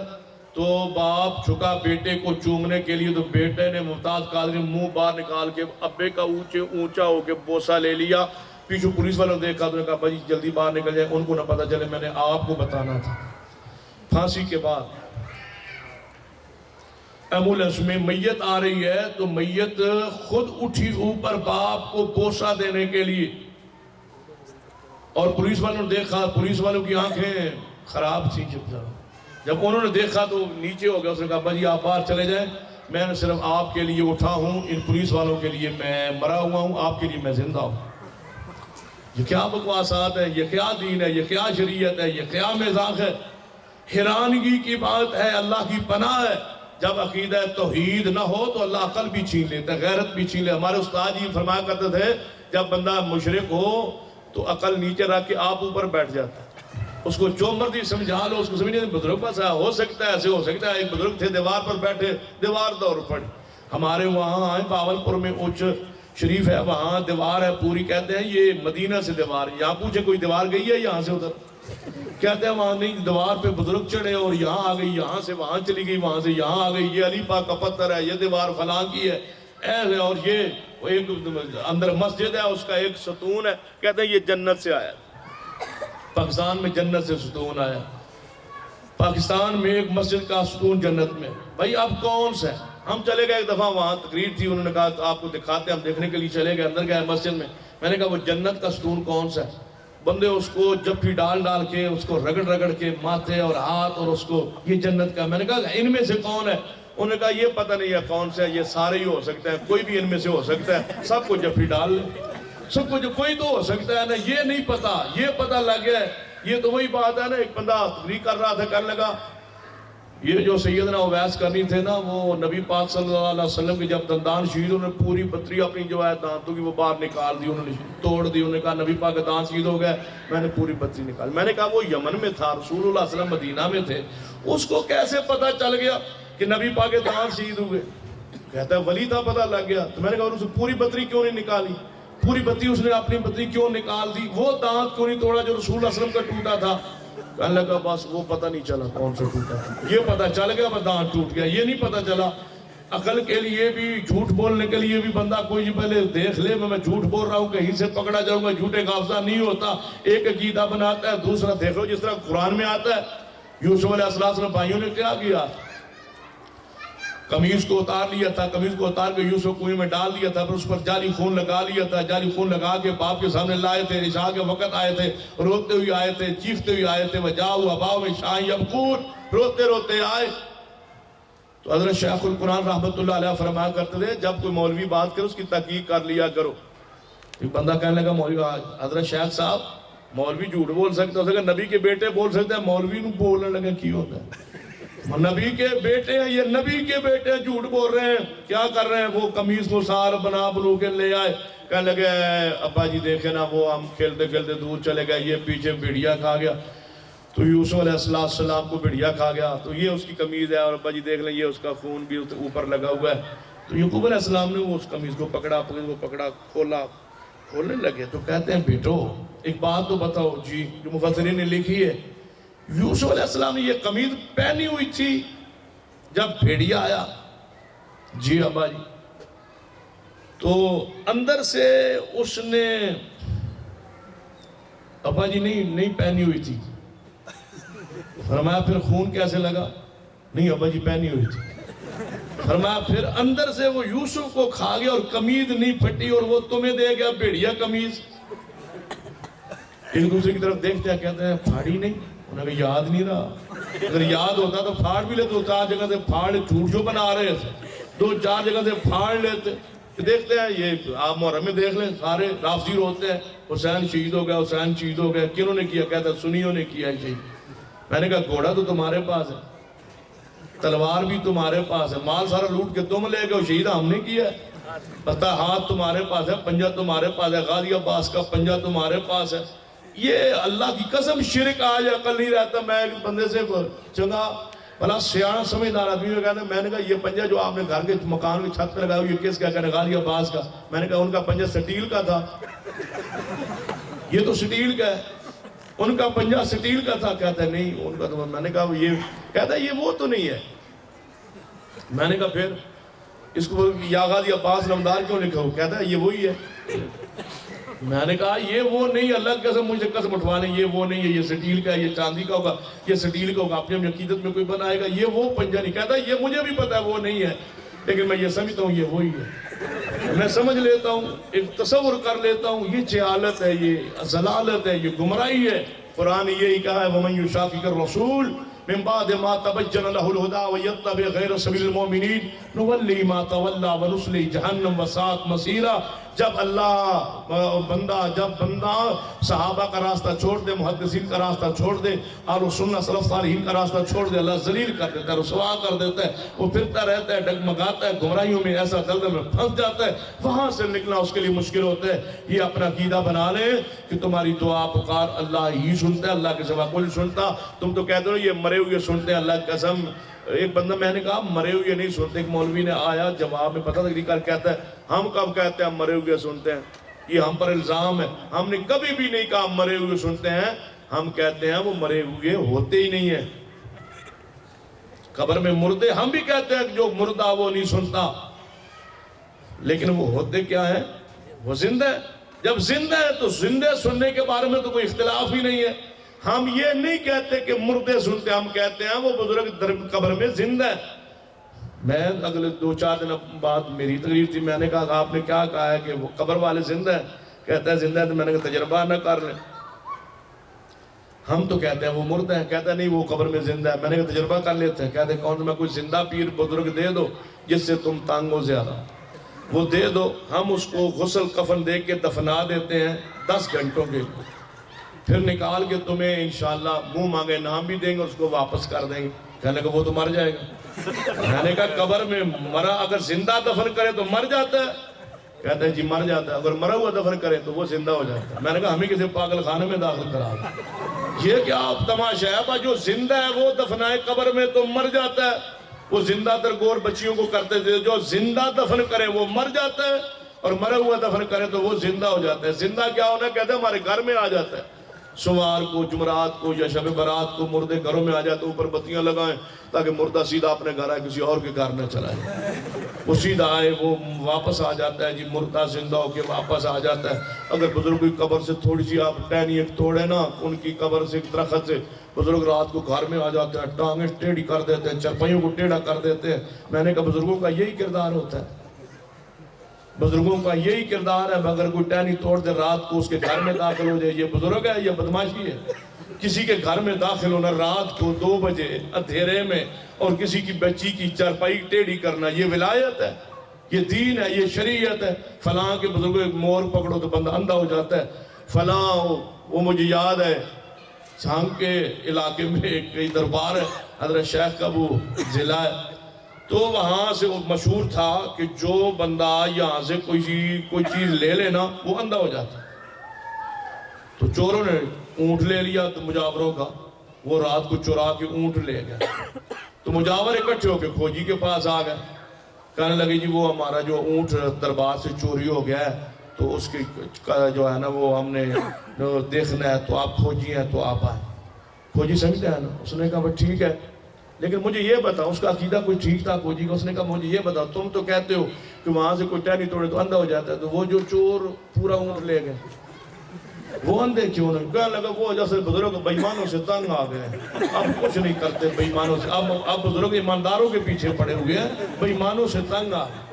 تو باپ جھکا بیٹے کو چومنے کے لیے، تو بیٹے نے ممتاز قادری منہ باہر نکال کے ابے کا اونچا ہو کے بوسہ لے لیا۔ پیچھے پولیس والوں نے دیکھا تو نے کہا بھائی جلدی باہر نکل جائے، ان کو نہ پتہ چلے، میں نے آپ کو بتانا تھا۔ پھانسی کے بعد ایمبولینس میں میت آ رہی ہے تو میت خود اٹھی اوپر باپ کو بوسہ دینے کے لیے، اور پولیس والوں نے دیکھا، پولیس والوں کی آنکھیں خراب تھی، جب انہوں نے دیکھا تو نیچے ہو گیا۔ اس نے کہا بھائی آپ باہر چلے جائیں، میں نے صرف آپ کے لیے اٹھا ہوں، ان پولیس والوں کے لیے میں مرا ہوا ہوں، آپ کے لیے میں زندہ ہوں۔ یہ کیا بکواسات ہے، یہ کیا دین ہے، یہ کیا شریعت ہے، یہ کیا مزاج ہے؟ حیرانگی کی بات ہے، اللہ کی پناہ ہے۔ جب عقیدہ توحید نہ ہو تو اللہ عقل بھی چھین لیتا ہے، غیرت بھی چھین لیتا ہے۔ ہمارے استاد جی فرمایا کرتے تھے جب بندہ مشرک ہو تو عقل نیچے رکھ کے آپ اوپر بیٹھ جاتا ہے، اس کو جو مرضی سمجھا لو، اس کو سمجھنے بزرگ پاس ہو سکتا ہے، ایسے ہو سکتا ہے۔ ایک بزرگ تھے دیوار پر بیٹھے، دیوار دور پڑی، ہمارے وہاں آئے باولپور میں اونچ شریف ہے، وہاں دیوار ہے پوری، کہتے ہیں یہ مدینہ سے دیوار، یہاں پوچھے کوئی دیوار گئی ہے یہاں سے ادھر؟ کہتے ہیں وہاں نہیں، دیوار پہ بزرگ چڑھے اور یہاں آ گئی، یہاں سے وہاں چلی گئی، وہاں سے یہاں آ گئی، یہ علی پاک کا پتھر ہے، یہ دیوار فلاں کی ہے ایسے، اور یہ ایک اندر مسجد ہے، اس کا ایک ستون ہے، کہتے ہیں یہ جنت سے آیا، پاکستان میں جنت سے ستون آیا، پاکستان میں ایک مسجد کا ستون جنت میں۔ بھائی اب کون سا ہے؟ ہم چلے گئے ایک دفعہ، وہاں تقریر تھی، انہوں نے کہا آپ کو دکھاتے ہیں، ہم دیکھنے کے لیے چلے گئے، اندر گئے مسجد میں، میں نے کہا وہ جنت کا ستون کون سا ہے؟ بندے اس کو جفی ڈال کے اس کو رگڑ کے ماتھے اور ہاتھ اور اس کو یہ جنت کا، میں نے کہا ان میں سے کون ہے؟ انہوں نے کہا یہ پتہ نہیں ہے کون سے ہے، یہ سارے ہی ہو سکتے ہیں، کوئی بھی ان میں سے ہو سکتا ہے، سب کو جفی ڈال لیں، سب کو، جو کوئی تو ہو سکتا ہے نا، یہ نہیں پتا، یہ پتہ لگ گیا ہے۔ یہ تو وہی بات ہے نا، ایک بندہ تقریر کر رہا تھا، کہنے لگا یہ جو سیدنا اویس کرنی تھے نا، وہ نبی پاک صلی اللہ علیہ وسلم کی جب دندان شہید، انہوں نے پوری بطری اپنی جو ہے دانتوں کی وہ باہر نکال دی، انہوں نے توڑ دی، انہوں نے کہا نبی پاک کے دانت شہید ہو گئے، میں نے پوری بطری نکال۔ میں نے کہا وہ یمن میں تھا، رسول اللہ علیہ وسلم مدینہ میں تھے، اس کو کیسے پتہ چل گیا کہ نبی پاک کے دانت شہید ہوئے؟ کہتا ہے ولی تھا، پتہ لگ گیا۔ تو میں نے کہا اس پوری بطری کیوں نہیں نکالی؟ پوری بطری اس نے اپنی بطری کیوں نکال دی؟ وہ دانت کیوں نہیں توڑا جو رسول اللہ علیہ وسلم کا ٹوٹا تھا؟ کہنے لگا بس وہ پتہ نہیں چلا کون سا ٹوٹا، یہ پتہ چل گیا بس دانت ٹوٹ گیا، یہ نہیں پتہ چلا۔ عقل کے لیے بھی، جھوٹ بولنے کے لیے بھی بندہ کوئی پہلے دیکھ لے، میں جھوٹ بول رہا ہوں کہیں سے پکڑا جاؤں گا، جھوٹے کا افزا نہیں ہوتا، ایک عقیدہ بناتا ہے، دوسرا دیکھ لو جس طرح قرآن میں آتا ہے، یوسف علیہ السلام بھائیوں نے کیا کیا؟ قمیض کو اتار لیا تھا، قمیض کو اتار کے یوسف کنویں میں ڈال دیا تھا، پھر اس پر جعلی خون لگا لیا تھا، جعلی خون لگا کے باپ کے سامنے لائے تھے، عشاء کے وقت آئے تھے، روتے ہوئے آئے تھے، چیختے ہوئے آئے تھے، وجاؤ اباؤ عشاء یبکون، روتے روتے آئے۔ تو حضرت شیخ القرآن رحمت اللہ علیہ فرمایا کرتے تھے جب کوئی مولوی بات کرے اس کی تحقیق کر لیا کرو۔ ایک بندہ کہنے لگا مولوی حضرت شیخ صاحب مولوی جھوٹ بول سکتے ہو سکتا نبی کے بیٹے بول سکتے ہیں، مولوی نو بولنے لگا کی ہوتا ہے؟ نبی کے بیٹے ہیں، یہ نبی کے بیٹے ہیں، جھوٹ بول رہے ہیں، کیا کر رہے ہیں؟ وہ قمیض کو سار بنا بنو کے لے آئے، کہنے لگے ابا جی دیکھیں نا وہ ہم کھیلتے کھیلتے دور چلے گئے، یہ پیچھے بھیڑیا کھا گیا، تو یوسف علیہ السلام کو بھیڑیا کھا گیا، تو یہ اس کی قمیض ہے، اور ابا جی دیکھ لیں یہ اس کا خون بھی اوپر لگا ہوا ہے۔ تو یعقوب علیہ السلام نے وہ اس قمیض کو پکڑا، کھولا، کھولنے لگے تو کہتے ہیں بیٹو ایک بات تو بتاؤ جی، جو مفسرین نے لکھی ہے، یوسف علیہ السلام نے یہ قمیض پہنی ہوئی تھی جب بھیڑیا آیا؟ جی ابا جی۔ تو اندر سے اس نے ابا جی نہیں پہنی ہوئی تھی۔ فرمایا پھر خون کیسے لگا؟ نہیں ابا جی پہنی ہوئی تھی۔ فرمایا پھر اندر سے وہ یوسف کو کھا گیا اور قمیض نہیں پھٹی اور وہ تمہیں دے گیا بھیڑیا قمیض۔ ایک دوسرے کی طرف دیکھتے ہیں، کہتے ہیں پھاڑی نہیں؟ انہیں کہ یاد نہیں رہا، اگر یاد ہوتا تو پھاڑ بھی لیتے، 2-4 جگہ سے پھاڑ جھوٹ جو بنا رہے تھے 2-4 جگہ سے پھاڑ لیتے۔ دیکھتے ہیں یہ آپ محرم میں دیکھ لیں سارے رافضی روتے ہیں حسین شہید ہو گیا، حسین شہید ہو گیا، کنہوں نے کیا؟ کہتا ہے سنیوں نے کیا ہے شہید۔ میں نے کہا گھوڑا تو تمہارے پاس ہے، تلوار بھی تمہارے پاس ہے، مال سارا لوٹ کے تم لے گئے، شہید ہم نے کیا ہے، پتہ ہاتھ تمہارے پاس ہے، پنجہ تمہارے پاس ہے، غازی عباس کا پنجہ تمہارے پاس ہے۔ یہ اللہ کی قسم شرک آج عقل نہیں رہتا۔ میں ایک بندے سے چنگا بھلا سیاح سمجھدار آدمی میں کہتا ہے، میں نے کہا یہ پنجہ جو آپ نے گھر کے مکان کی چھت پہ لگایا یہ کس کا؟ کہنے غازی عباس کا۔ میں نے کہا ان کا پنجہ سٹیل کا تھا، یہ تو سٹیل کا ہے، ان کا پنجہ سٹیل کا تھا۔ کہتا ہے نہیں ان کا تو، میں نے کہا یہ، کہتا ہے یہ وہ تو نہیں ہے۔ میں نے کہا پھر اس کو یا غازی عباس نمدار کیوں لکھا ہو؟ کہتا ہے یہ وہی ہے۔ میں نے کہا یہ وہ نہیں، اللہ کی قسم مجھے قسم اٹھوانے، یہ وہ نہیں ہے، یہ سٹیل کا ہے، یہ چاندی کا ہوگا، یہ سٹیل کا ہوگا، اپنی عقیدت میں کوئی بنائے گا، یہ وہ پنجہ نہیں۔ کہتا ہے یہ مجھے بھی پتا ہے وہ نہیں ہے، لیکن میں یہ سمجھتا ہوں یہ وہی ہے، میں سمجھ لیتا ہوں، ایک تصور کر لیتا ہوں، یہ جہالت ہے، یہ ضلالت ہے، یہ گمراہی ہے۔ قرآن یہی کہا ہے وَمَن يُشَاقِقِ الرَّسُولَ من بعد ما تبين له الهدى ويتبع غير سبيل المؤمنين نولي ما تولى ونصلي جهنم وساءت مصيرا۔ جب جب بندہ صحابہ کا راستہ چھوڑ دے، محدثین کا راستہ چھوڑ دے، اہل سنت سلف صالحین کا راستہ چھوڑ دے، اللہ ذلیل کر دیتا ہے، رسوا کر دیتا ہے، وہ پھرتا رہتا ہے، ڈگمگاتا ہے، گمراہیوں میں ایسا دلدل میں پھنس جاتا ہے، وہاں سے نکلنا اس کے لیے مشکل ہوتا ہے۔ یہ اپنا عقیدہ بنا لیں کہ تمہاری دعا پکار اللہ ہی سنتا ہے، اللہ کے سوا کوئی نہیں سنتا۔ تم تو کہتے ہو یہ مرے ہوئے سنتے ہیں، اللہ کی قسم ایک بندہ، میں نے کہا مرے ہوئے نہیں سنتے، ایک مولوی نے آیا جواب میں پتہ تک کر کہتا ہے ہم کب کہتے ہیں ہم مرے ہوئے سنتے ہیں؟ یہ ہم پر الزام ہے، ہم نے کبھی بھی نہیں کہا ہم مرے ہوئے سنتے ہیں، ہم کہتے ہیں وہ مرے ہوئے ہوتے ہی نہیں ہیں۔ قبر میں مردے ہم بھی کہتے ہیں کہ جو مردہ وہ نہیں سنتا، لیکن وہ ہوتے کیا ہیں؟ وہ زندہ ہے۔ جب زندہ ہے تو زندہ سننے کے بارے میں تو کوئی اختلاف ہی نہیں ہے۔ ہم یہ نہیں کہتے کہ مردے سنتے، ہم کہتے ہیں وہ بزرگ در قبر میں زندہ ہے۔ میں اگلے 2-4 دن بعد میری تقریر تھی، میں نے کہا آپ نے کیا کہا ہے کہ وہ قبر والے زندہ ہیں؟ کہتا ہے زندہ ہے، تو میں نے کہا تجربہ نہ کر لیں، ہم تو کہتے ہیں وہ مردہ ہیں۔ کہتا ہے نہیں وہ قبر میں زندہ ہے، میں نے کہا تجربہ کر لیتے ہیں۔ کہتے ہیں کون؟ میں کوئی زندہ پیر بزرگ دے دو جس سے تم تنگ ہو زیادہ، وہ دے دو، ہم اس کو غسل کفن دے کے دفنا دیتے ہیں 10 گھنٹوں کے، پھر نکال کے تمہیں انشاءاللہ منہ مانگے نام بھی دیں گے، اس کو واپس کر دیں گے۔ کہنے کہ وہ تو مر جائے گا۔ میں نے کہا قبر میں مرا اگر زندہ دفن کرے تو مر جاتا ہے؟ کہتا ہے جی مر جاتا ہے، اگر مرا ہوا دفن کرے تو وہ زندہ ہو جاتا ہے۔ میں نے کہا ہمیں کسی پاگل خانے میں داخل کرا دیں، یہ کیا تماشا ہے؟ جو زندہ ہے وہ دفنائے قبر میں تو مر جاتا ہے۔ وہ زندہ در گور بچیوں کو کرتے تھے، جو زندہ دفن کرے وہ مر جاتا ہے، اور مرا ہوا دفن کرے تو وہ زندہ ہو جاتا ہے۔ زندہ کیا ہونا؟ کہتے ہیں ہمارے گھر میں آ جاتا ہے، سوار کو، جمعرات کو یا شب برات کو مردے گھروں میں آ جاتے، اوپر بتیاں لگائیں تاکہ مردہ سیدھا اپنے گھر آئے، کسی اور کے گھر نہ چلا جائے۔ وہ سیدھا آئے وہ واپس آ جاتا ہے جی، مردہ زندہ ہو کے واپس آ جاتا ہے۔ اگر بزرگ کی قبر سے تھوڑی سی آپ ٹہنی ایک توڑے نا، ان کی قبر سے ایک درخت سے، بزرگ رات کو گھر میں آ جاتے ہیں، ٹانگیں ٹیڑھی کر دیتے ہیں، چرپائیوں کو ٹیڑھا کر دیتے ہیں۔ میں نے کہا بزرگوں کا یہی کردار ہوتا ہے، بزرگوں کا یہی کردار ہے۔ اگر کوئی ٹہنی توڑ دے رات کو اس کے گھر میں داخل ہو جائے، یہ بزرگ ہے یا بدماشی ہے؟ کسی کے گھر میں داخل ہونا رات کو 2 بجے اندھیرے میں اور کسی کی بچی کی چرپائی ٹیڑھی کرنا، یہ ولایت ہے، یہ دین ہے، یہ شریعت ہے۔ فلاں کے بزرگوں ایک مور پکڑو تو بندہ اندھا ہو جاتا ہے۔ فلاں وہ مجھے یاد ہے چھانگ کے علاقے میں ایک دربار ہے، حضرت شیخ کا وہ ضلع ہے، تو وہاں سے وہ مشہور تھا کہ جو بندہ یہاں سے کوئی چیز لے لینا وہ اندھا ہو جاتا۔ تو چوروں نے اونٹ لے لیا تو مجاوروں کا، وہ رات کو چورا کے اونٹ لے گئے۔ تو مجاور اکٹھے ہو کے کھوجی کے پاس آ گئے، کہنے لگے جی وہ ہمارا جو اونٹ دربار سے چوری ہو گیا ہے تو اس کی جو ہے نا وہ ہم نے دیکھنا ہے، تو آپ کھوجی ہیں تو آپ آئیں۔ کھوجی سمجھتے ہیں نا، اس نے کہا بھائی ٹھیک ہے، لیکن مجھے یہ بتاؤ، اس کا عقیدہ کوئی ٹھیک تھا کھوجی کا۔ اس نے کہا مجھے یہ بتاؤ، تم تو کہتے ہو کہ وہاں سے کوئی ٹہنی توڑے تو اندھا ہو جاتا ہے، تو وہ جو چور پورا اونٹ لے گئے وہ اندھے کیوں نہیں؟ کہنے لگا وہ جیسے بزرگ بےایمانوں سے تنگ آ گئے، اب کچھ نہیں کرتے بےایمانوں سے، اب بزرگ ایمانداروں کے پیچھے پڑے ہوئے ہیں، بےایمانوں سے تنگ آ گئے۔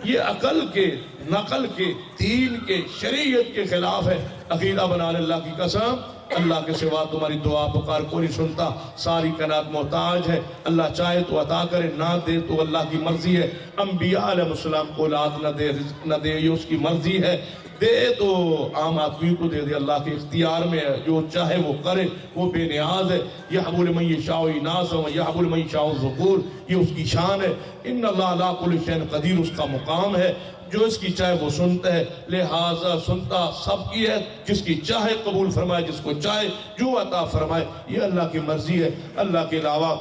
یہ عقل کے، نقل کے، دین کے، شریعت کے خلاف ہے۔ عقیدہ بنا لے اللہ کی قسم، اللہ کے سوا تمہاری دعا پکار کوئی نہیں سنتا، ساری کائنات محتاج ہے، اللہ چاہے تو عطا کرے، نہ دے تو اللہ کی مرضی ہے۔ انبیاء علیہ السلام کو اولاد نہ دے، رزق نہ دے، یہ اس کی مرضی ہے، دے تو عام آدمی کو دے دے، اللہ کے اختیار میں ہے، جو چاہے وہ کرے، وہ بے نیاز ہے۔ یَحْبُ لِمَن یَشَاءُ اناثا وَیَحْبُ لِمَن یَشَاءُ الذُّکُورَ، یہ اس کی شان ہے۔ ان اللہ علیٰ کل شیء قدیر، اس کا مقام ہے، جو اس کی چاہے وہ سنتا ہے، لہٰذا سنتا سب کی ہے، جس کی چاہے قبول فرمائے، جس کو چاہے جو عطا فرمائے، یہ اللہ کی مرضی ہے۔ اللہ کے علاوہ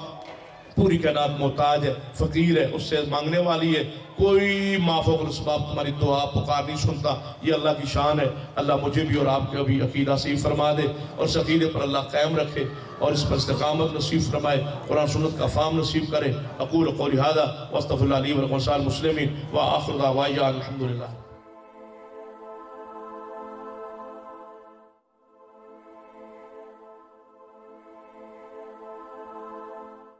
پوری کائنات محتاج ہے، فقیر ہے، اس سے مانگنے والی ہے، کوئی مافوق الاسباب تمہاری دعا پکار نہیں سنتا، یہ اللہ کی شان ہے۔ اللہ مجھے بھی اور آپ کے بھی عقیدہ صحیح فرما دے اور اس عقیدے پر اللہ قائم رکھے اور اس پر استقامت نصیب فرمائے، قرآن سنت کا فہم نصیب کرے۔ اقول قولی ھذا واستغفر اللہ لی ولکم ولسائر المسلمین وآخر دعوانا الحمدللہ۔